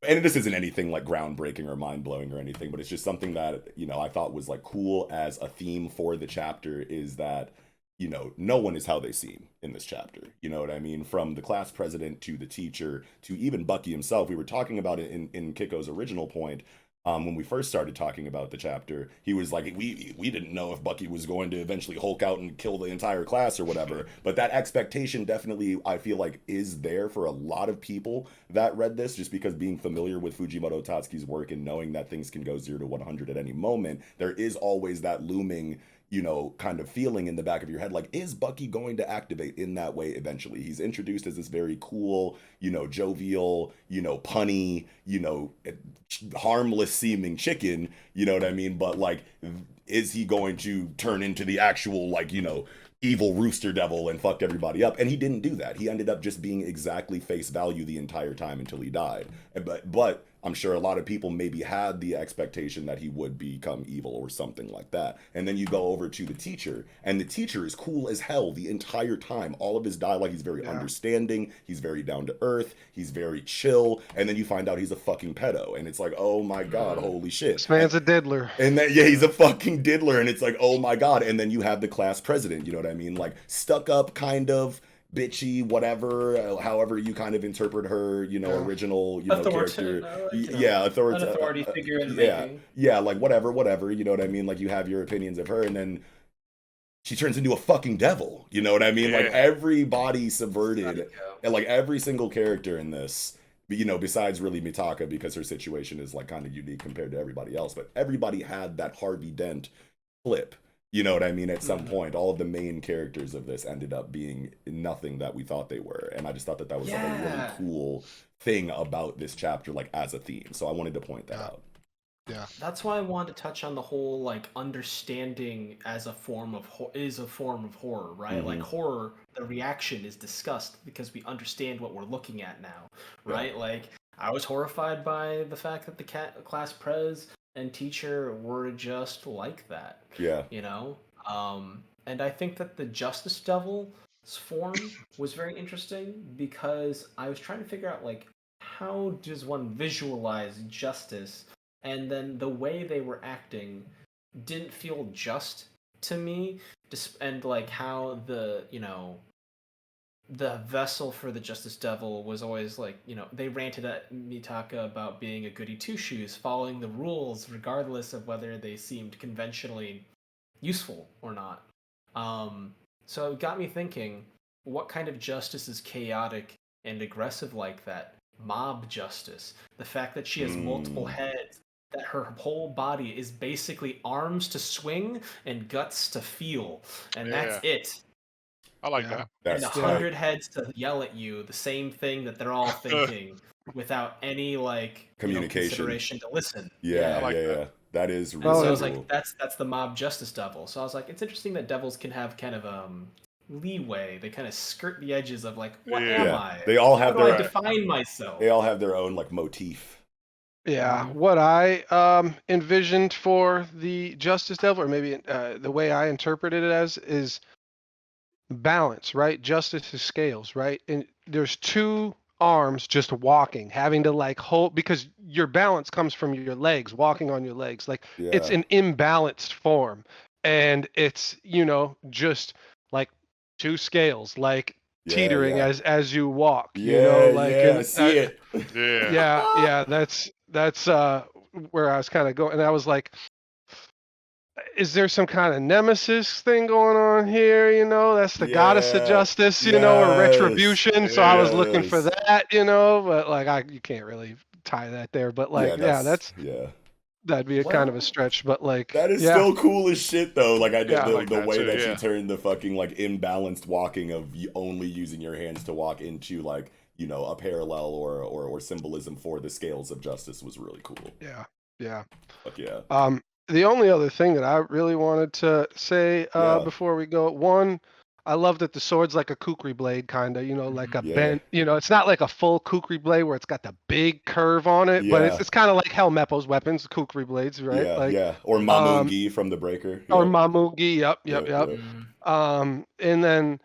and this isn't anything like groundbreaking or mind blowing or anything, but it's just something that I thought was like cool as a theme for the chapter, is that no one is how they seem in this chapter. You know what I mean? From the class president to the teacher to even Bucky himself. We were talking about it in Kiko's original point. When we first started talking about the chapter, he was like, we didn't know if Bucky was going to eventually Hulk out and kill the entire class or whatever. But that expectation definitely, I feel like, is there for a lot of people that read this, just because being familiar with Fujimoto Tatsuki's work and knowing that things can go 0 to 100 at any moment, there is always that looming kind of feeling in the back of your head, like, is Bucky going to activate in that way eventually? He's introduced as this very cool, jovial, punny, harmless seeming chicken, you know what I mean? But like, is he going to turn into the actual, like, evil rooster devil and fuck everybody up? And he didn't do that. He ended up just being exactly face value the entire time until he died. But I'm sure a lot of people maybe had the expectation that he would become evil or something like that. And then you go over to the teacher, and the teacher is cool as hell the entire time. All of his dialogue, he's very understanding, he's very down to earth, he's very chill, and then you find out he's a fucking pedo, and it's like, oh my god, holy shit. This man's a diddler. And then, yeah, he's a fucking diddler, and it's like, oh my god. And then you have the class president, you know what I mean? Like, stuck up, kind of bitchy, whatever, however you kind of interpret her, original, character. Authority figure in making. Yeah, like whatever, you know what I mean? Like, you have your opinions of her, and then she turns into a fucking devil, you know what I mean? Like, everybody subverted, and like every single character in this, besides really Mitaka, because her situation is like kind of unique compared to everybody else, but everybody had that Harvey Dent flip. You know what I mean? At some point, all of the main characters of this ended up being nothing that we thought they were. And I just thought that was like a really cool thing about this chapter, like as a theme. So I wanted to point that out. Yeah. That's why I wanted to touch on the whole like understanding as a form of horror, right? Mm-hmm. Like horror, the reaction is disgust because we understand what we're looking at now, right? Like I was horrified by the fact that the class prez and teacher were just like that. Yeah. And I think that the Justice Devil's form was very interesting because I was trying to figure out, like, how does one visualize justice? And then the way they were acting didn't feel just to me. And, like, how the vessel for the Justice Devil was always like, they ranted at Mitaka about being a goody two-shoes, following the rules regardless of whether they seemed conventionally useful or not. So it got me thinking, what kind of justice is chaotic and aggressive like that? Mob justice. The fact that she has multiple heads, that her whole body is basically arms to swing and guts to feel, and that's it. I like that. And 100 heads to yell at you the same thing that they're all thinking without any like communication, consideration to listen. Yeah. That is really so I was cool. like, that's the mob justice devil. So I was like, it's interesting that devils can have kind of leeway. They kind of skirt the edges of like, what am I? They all have How do I define myself? They all have their own like motif. Yeah, what I envisioned for the Justice Devil, or maybe the way I interpreted it as, is balance, right? Justice is scales, right? And there's two arms just walking, having to like hold, because your balance comes from your legs, walking on your legs. Like it's an imbalanced form, and it's just like two scales, like teetering as you walk. I see it. That's where I was kind of going, and I was like, is there some kind of nemesis thing going on here? You know, that's the goddess of Yeah. justice, you know, or Yes. retribution. So I was looking for Yes. that, you know, but like you can't really tie that there. But Yeah, like, yeah, yeah. that'd be a kind of a Well, stretch. But like, That is yeah, still cool as shit though. Like I did yeah, I like the that way too. that she Yeah. turned the fucking like imbalanced walking of only using your hands to walk into like, you know, a parallel or symbolism for the scales of justice was really cool. yeah, yeah. Fuck yeah. The only other thing that I really wanted to say Yeah. before we go, one, I love that the sword's like a kukri blade, kind of, you know, like a Yeah. bent, you know, it's not like a full kukri blade where it's got the big curve on it, but Yeah. it's kind of like Helmeppo's weapons, kukri blades, right? Yeah. Like, Yeah. Or um, Mamungi from the Breaker. or Yep. Mamugi, yep, yep, Yep. yep. Yep. And then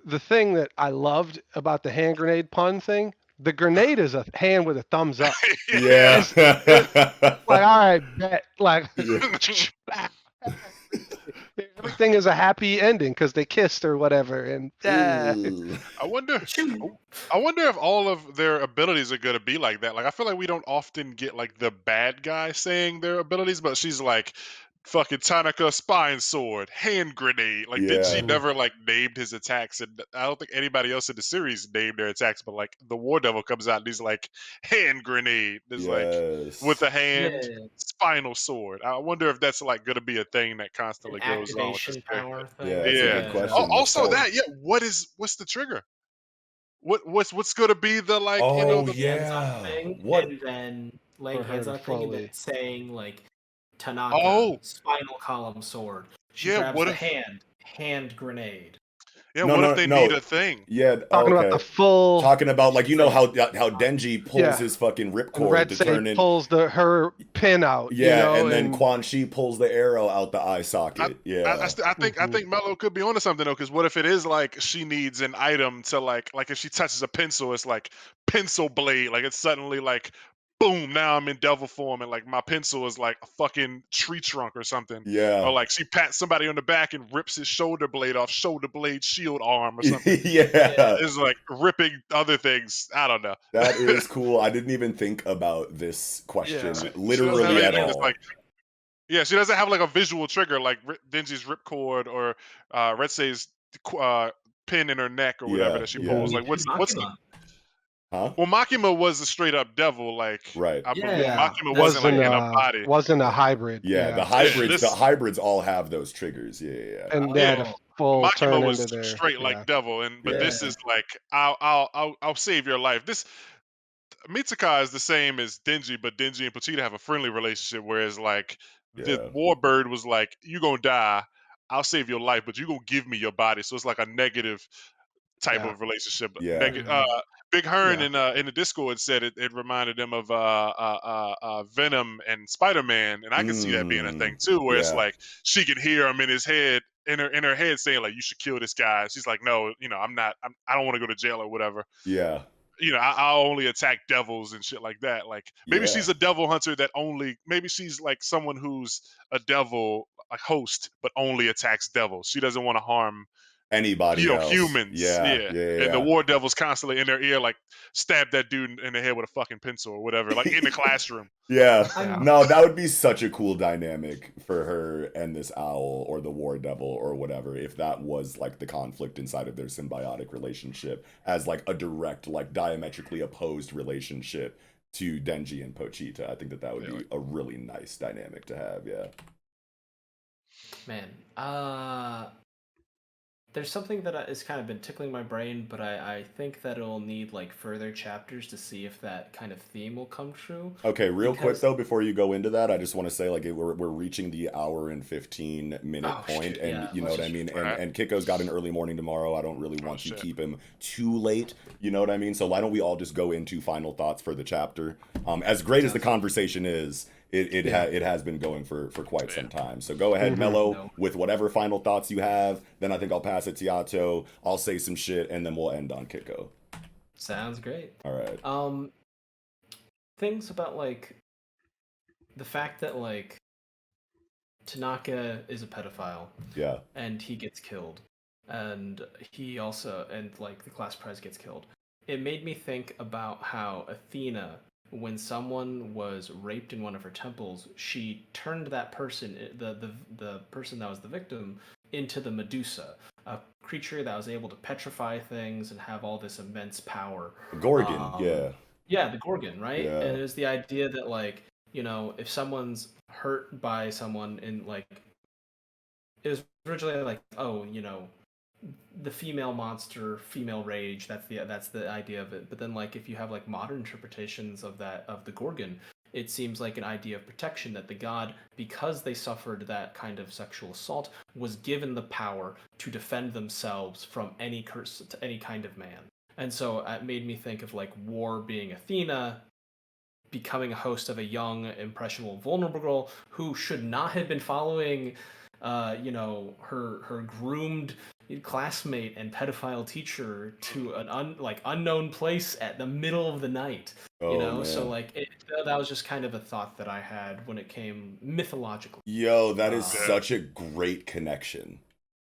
the thing that I loved about the hand grenade pun thing, the grenade is a hand with a thumbs up. Yeah. It's like, all right, bet, like. Yeah. Everything is a happy ending because they kissed or whatever, and Ooh. I wonder. shoot. I wonder if all of their abilities are gonna be like that. Like I feel like we don't often get like the bad guy saying their abilities, but she's like fucking Tanaka spine sword, hand grenade. Like Yeah. Denji never like named his attacks, and I don't think anybody else in the series named their attacks. But like the War Devil comes out and he's like hand grenade. There's like with Yes. a hand Yeah, spinal sword. I wonder if that's like gonna be a thing that an constantly goes on with this activation character. power Yeah, thing. that's a Yeah. good Yeah. question. That's Also probably that, yeah. What's the trigger? What's gonna be the like Oh the Hands up yeah. thing, What and then laying for her hands to on thing, and then fully. saying like Tanaka oh spinal column sword. She yeah grabs what the if hand grenade. No, what if no, they need no. a thing? Yeah, Talking about the okay. full, Talking about like you know Like, how Denji pulls yeah, his fucking and ripcord Red to Say turn in pulls her pin out, you yeah, know, and then and Quan Chi pulls the arrow out the eye I socket. I, Yeah. I mhm, think Mello could be onto something though, because what if it is like she needs an item to like if she touches a pencil, it's like pencil blade, like it's suddenly like boom, now I'm in devil form, and like my pencil is like a fucking tree trunk or something, or Yeah. like she pats somebody on the back and rips his shoulder blade off, shoulder blade shield arm or something. Yeah. yeah, It's like ripping other things. I don't know. That is cool. I didn't even think about this yeah, question She doesn't have literally at anything that's like all. yeah, she doesn't have like a visual trigger like Denji's ripcord or Retsei's uh, pin in her neck or whatever Yeah, that she yeah. pulls. me Like too, what's the Makima. Huh? well Makima was a straight up devil. Like Right. I believe yeah, Yeah, Makima that's wasn't like wasn't in a a body. wasn't a hybrid, Yeah, yeah, Yeah, the this hybrids all have those triggers. Yeah, yeah, and they yeah had a oh full Makima turn was into their, straight yeah, like devil, and but yeah. this yeah. is like I'll save your life. This Mitsukai is the same as Denji, but Denji and Pochita have a friendly relationship, whereas like the Yeah. Warbird was like, "You gonna die, I'll save your life, but you gonna give me your body." So it's like a negative type yeah, of relationship. Yeah. Big Hearn yeah, in the Discord said it reminded them of Venom and Spider Man, and I could see that being a Mm. thing too, where it's Yeah. like she can hear him in his head. In her head, saying like, "You should kill this guy." She's like, "No, I'm not. I don't want to go to jail or whatever." Yeah. I'll only attack devils and shit like that. Like maybe Yeah. she's a devil hunter that only maybe she's like someone who's a devil like host but only attacks devils. She doesn't want to harm Anybody else. humans. Yeah. Yeah. Yeah. And the Yeah. war devil's constantly in their ear like stab that dude in the head with a fucking pencil or whatever, like in the classroom. Yeah. yeah, I'm No, that would be such a cool dynamic for her and this owl or the war devil or whatever if that was like the conflict inside of their symbiotic relationship as like a direct like diametrically opposed relationship to Denji and Pochita. I think that would Yeah, be a really nice dynamic to have, yeah. man. There's something that has kind of been tickling my brain, but I think that it'll need like further chapters to see if that kind of theme will come true. Okay, real quick Because though, before you go into that, I just want to say like we're reaching the hour and 15-minute oh point, shit, and yeah, you know let's what I just mean. Alright. And Kiko's got an early morning tomorrow. I don't really Oh want to shit. keep him too late. You know what I mean. So why don't we all just go into final thoughts for the chapter? As great as the sounds good. conversation is, yeah. it has been going for quite Yeah. some time. So go ahead, Mhm. Mello, No. with whatever final thoughts you have. Then I think I'll pass it to Yato. I'll say some shit, and then we'll end on Kiko. Sounds great. All right. Things about like the fact that like Tanaka is a pedophile Yeah. and he gets killed, and he also and like the class prize gets killed. It made me think about how Athena when someone was raped in one of her temples, she turned that person, the person that was the victim, into the Medusa, a creature that was able to petrify things and have all this immense power. Gorgon, yeah. Yeah, the Gorgon, right? Yeah. And it was the idea that, like, you know, if someone's hurt by someone in, like, it was originally like, oh, you know, the female monster, female rage, that's the idea of it. But then, like, if you have like modern interpretations of the Gorgon, it seems like an idea of protection, that the god, because they suffered that kind of sexual assault, was given the power to defend themselves from any curse to any kind of man. And so it made me think of like War being Athena, becoming a host of a young, impressionable, vulnerable girl who should not have been following, you know, her groomed classmate and pedophile teacher to an unknown place at the middle of the night. You know, man. so like that was just kind of a thought that I had when it came mythologically. Yo, that is such a great connection.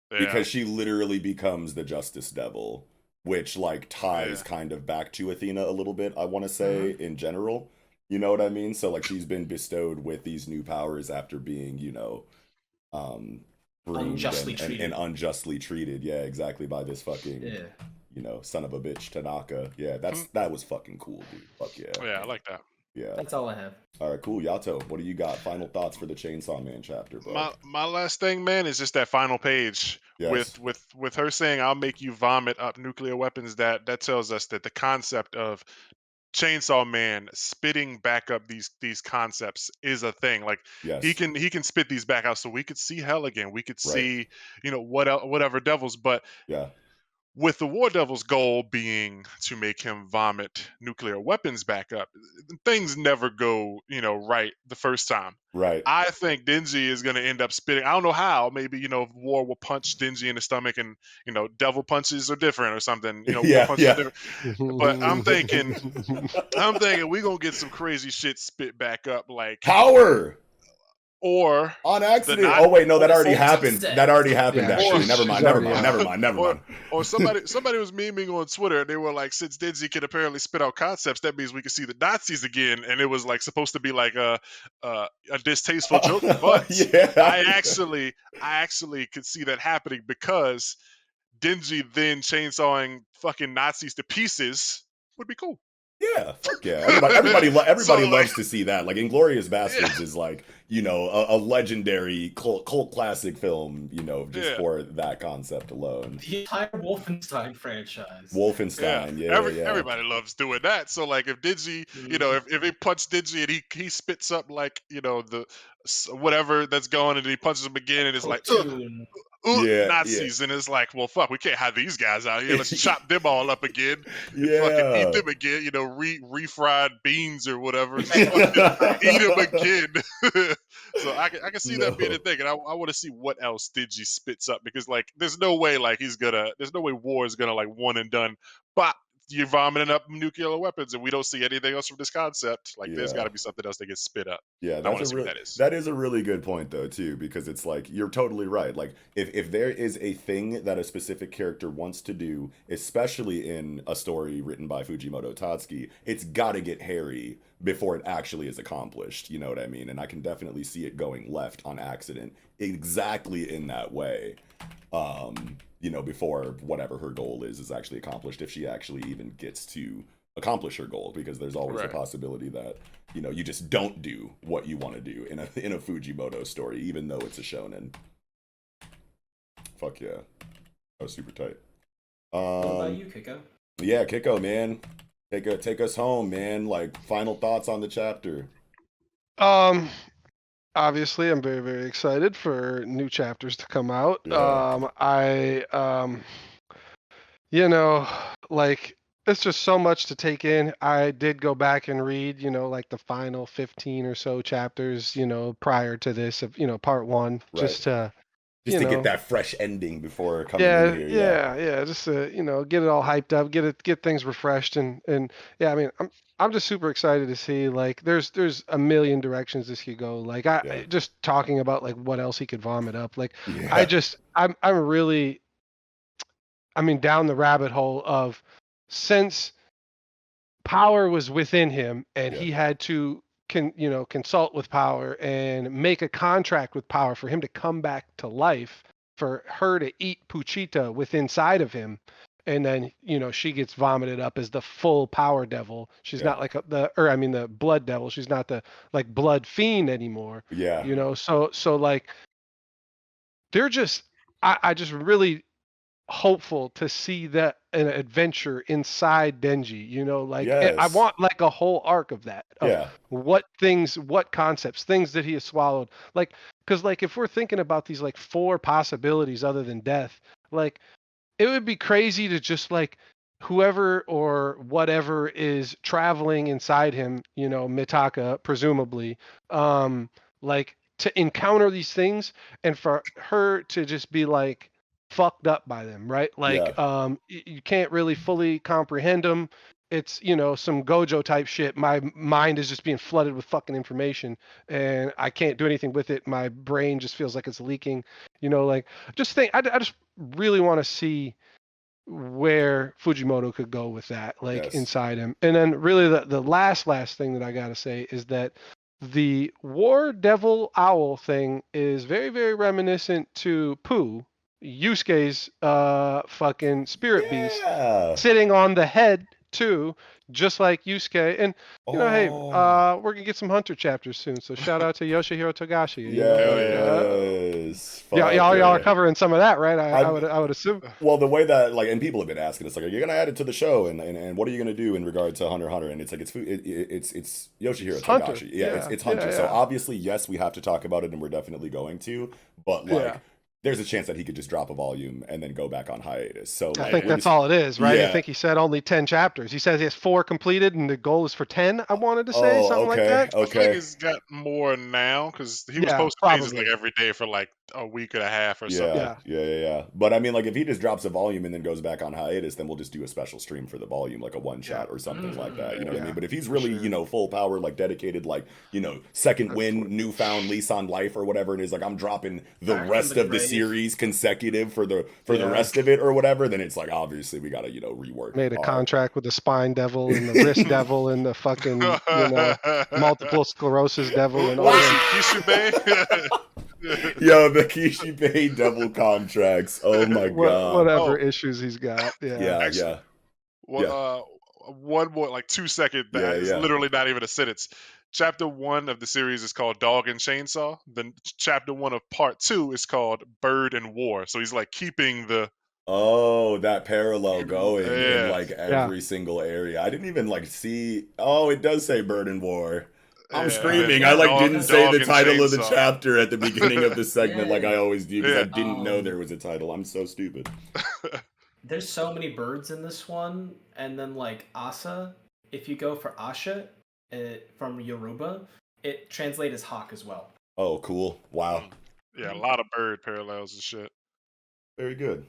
Because she literally becomes the Justice Devil, which like ties kind of back to Athena a little bit, I want to say, in general. You know what I mean? So like she's been bestowed with these new powers after being, you know, unjustly treated. And unjustly treated. Yeah, exactly, by this fucking you know, son of a bitch Tanaka. Yeah, that was fucking cool, dude. Fuck yeah. Yeah, I like that. Yeah. That's all I have. All right, cool. Yato, what do you got? Final thoughts for the Chainsaw Man chapter, bro? My last thing, man, is just that final page with her saying, "I'll make you vomit up nuclear weapons." That tells us that the concept of Chainsaw Man spitting back up these concepts is a thing. Like he can spit these back out, so we could see hell again. We could see, you know, whatever devils, but with the War Devil's goal being to make him vomit nuclear weapons back up, things never go, you know, right the first time. Right. I think Denji is going to end up spitting. I don't know how. Maybe, you know, War will punch Denji in the stomach, and, you know, devil punches are different or something. You know, War punches are different. But I'm thinking we're going to get some crazy shit spit back up, like power. Or on accident. Oh wait, no, that already happened. That already happened. Actually, never mind. Or somebody was memeing on Twitter, and they were like, since Denji can apparently spit out concepts, that means we can see the Nazis again. And it was like supposed to be like a distasteful joke, but I actually could see that happening because Denji then chainsawing fucking Nazis to pieces would be cool. Yeah, fuck yeah. Everybody loves to see that. Like, Inglourious Basterds is like, you know, a legendary cult classic film, you know, just for that concept alone. The entire Wolfenstein franchise. Wolfenstein, everybody loves doing that. So, like, if Denji, you know, if he punched Denji and he spits up, like, you know, the whatever that's going, and he punches him again, and it's like, Nazis, and it's like, well, fuck, we can't have these guys out here. Let's chop them all up again. Fucking eat them again. You know, refried beans or whatever. Eat them again. So I can see that being a thing, and I want to see what else Denji spits up, because like, there's no way War is gonna like one and done. But you're vomiting up nuclear weapons, and we don't see anything else from this concept. Like, there's got to be something else that gets spit up. Yeah, that is a really good point, though, too, because it's like, you're totally right. Like, if there is a thing that a specific character wants to do, especially in a story written by Fujimoto Tatsuki, it's got to get hairy before it actually is accomplished. You know what I mean? And I can definitely see it going left on accident exactly in that way. You know, before whatever her goal is actually accomplished, if she actually even gets to accomplish her goal, because there's always a possibility that, you know, you just don't do what you want to do in a Fujimoto story, even though it's a shonen. Fuck yeah. That was super tight. What about you, Kiko? Yeah, Kiko, man. Take us home, man. Like, final thoughts on the chapter. Obviously, I'm very, very excited for new chapters to come out. You know, like, it's just so much to take in. I did go back and read, you know, like the final 15 or so chapters, you know, prior to this, of, you know, part one, just to get that fresh ending before coming in here. Yeah, just to, you know, get it all hyped up, get things refreshed, and yeah, I mean, I'm just super excited to see, like, there's a million directions this could go. Like, just talking about like what else he could vomit up. Like, I'm really, I mean, down the rabbit hole of, since power was within him, and he had to consult with power and make a contract with power for him to come back to life, for her to eat Puchita within inside of him. And then, she gets vomited up as the full power devil. She's not like the blood devil. She's not the like blood fiend anymore. Yeah. So like they're just, I just really hopeful to see that an adventure inside Denji, I want like a whole arc of that, of what concepts, things that he has swallowed. Like, because like if we're thinking about these like 4 possibilities other than death, like it would be crazy to just like whoever or whatever is traveling inside him, Mitaka, presumably, like to encounter these things and for her to just be like fucked up by them, right? Like, you can't really fully comprehend them. It's, some Gojo type shit. My mind is just being flooded with fucking information and I can't do anything with it. My brain just feels like it's leaking, like I just really want to see where Fujimoto could go with that, like inside him. And then really the last thing that I got to say is that the War Devil Owl thing is very, very reminiscent to Pooh, Yusuke's fucking spirit beast, sitting on the head too, just like Yusuke. And hey, we're gonna get some Hunter chapters soon, so shout out to Yoshihiro Togashi. Y'all are covering some of that, right? I would assume. Well, the way that and people have been asking us, like, are you gonna add it to the show, and what are you gonna do in regard to Hunter x Hunter? And it's like it's Yoshihiro Togashi. It's Hunter. Yeah. So obviously, yes, we have to talk about it, and we're definitely going to. But there's a chance that he could just drop a volume and then go back on hiatus. So I think that's all it is, right? I think he said only 10 chapters. He says he has 4 completed and the goal is for 10. I wanted to say something like that. I think he's got more now because he was posting these like every day for like a week and a half or something. Yeah. But I mean, like if he just drops a volume and then goes back on hiatus, then we'll just do a special stream for the volume, like a one shot or something like that. You know what I mean? But if he's really, full power, like dedicated, like, second win, newfound lease on life or whatever, and is like, I'm dropping the rest of the series consecutive for the rest of it or whatever, then it's like obviously we gotta rework. Made a contract with the spine devil and the wrist devil and the fucking multiple sclerosis devil and all that. Yo, the Kishibe devil contracts. Oh my god. Whatever issues he's got. One more like 2-second that is literally not even a sentence. Chapter 1 of the series is called Dog and Chainsaw. Then chapter 1 of part 2 is called Bird and War. So he's like keeping that parallel going in like every single area. I didn't even like see. Oh, it does say Bird and War. I'm screaming. I didn't say the title of the chapter at the beginning of the segment like I always do because I didn't know there was a title. I'm so stupid. There's so many birds in this one, and then like Asa, if you go for Asha from Yoruba, it translates as hawk as well. Oh, cool. Wow. Yeah, a lot of bird parallels and shit. Very good.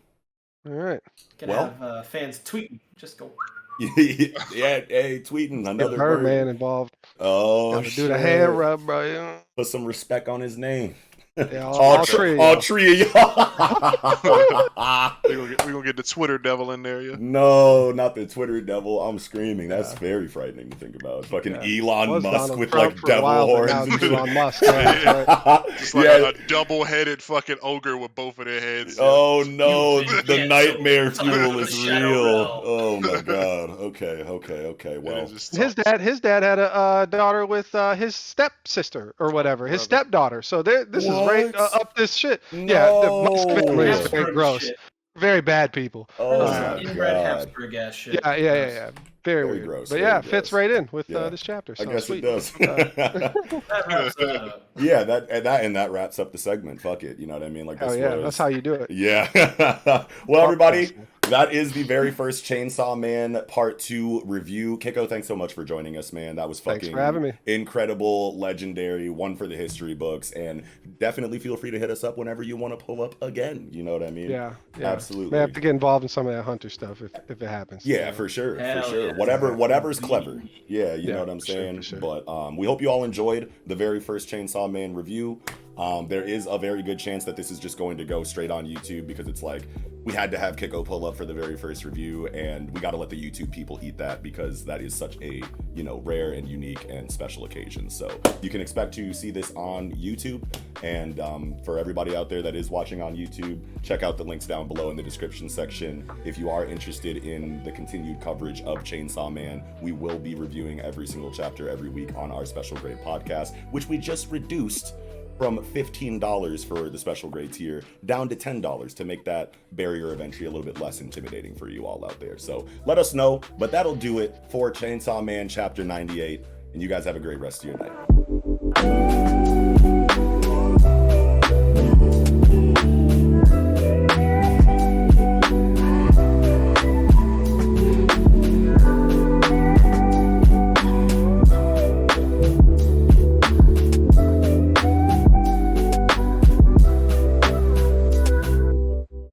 All right. Gonna have fans tweeting. Just go. Hey, tweeting another Birdman involved. Oh, shit. Do the hand rub, bro. Put some respect on his name. Yeah, all three of y'all. we gonna get the Twitter devil in there, No, not the Twitter devil. I'm screaming. That's very frightening to think about. Fucking Elon Musk Donald with Trump like devil horns. Elon Musk. Just like a double-headed fucking ogre with both of their heads. Oh no, the nightmare fuel is real. Oh my god. Okay. Well, his dad had a daughter with his stepsister or whatever, his stepdaughter. So this is right up this shit. No. Yeah, the Musk family is very gross. Shit. Very bad people. Oh my inbred god. Habsburg ass shit. Yeah. Very weird. Gross. But very fits gross. right in with this chapter. So I guess sweet. it does. Yeah, that wraps up the segment. Fuck it. You know what I mean? Like this that's how you do it. Yeah. Well, everybody, that is the very first Chainsaw Man Part 2 review. Kiko, thanks so much for joining us, man. That was fucking Thanks for having me. Incredible, legendary, one for the history books, and definitely feel free to hit us up whenever you want to pull up again. You know what I mean? Yeah. Absolutely. May have to get involved in some of that Hunter stuff if it happens. Yeah, for sure. Yeah. Whatever's clever. Yeah, you know what I'm saying? For sure. But we hope you all enjoyed the very first Chainsaw Man review. There is a very good chance that this is just going to go straight on YouTube, because it's like, we had to have Kiko pull up for the very first review, and we got to let the YouTube people eat that, because that is such a, you know, rare and unique and special occasion. So you can expect to see this on YouTube. And for everybody out there that is watching on YouTube, check out the links down below in the description section. If you are interested in the continued coverage of Chainsaw Man, we will be reviewing every single chapter every week on our special grade podcast, which we just reduced from $15 for the special grade tier down to $10 to make that barrier of entry a little bit less intimidating for you all out there. So let us know, but that'll do it for Chainsaw Man chapter 98, and you guys have a great rest of your night.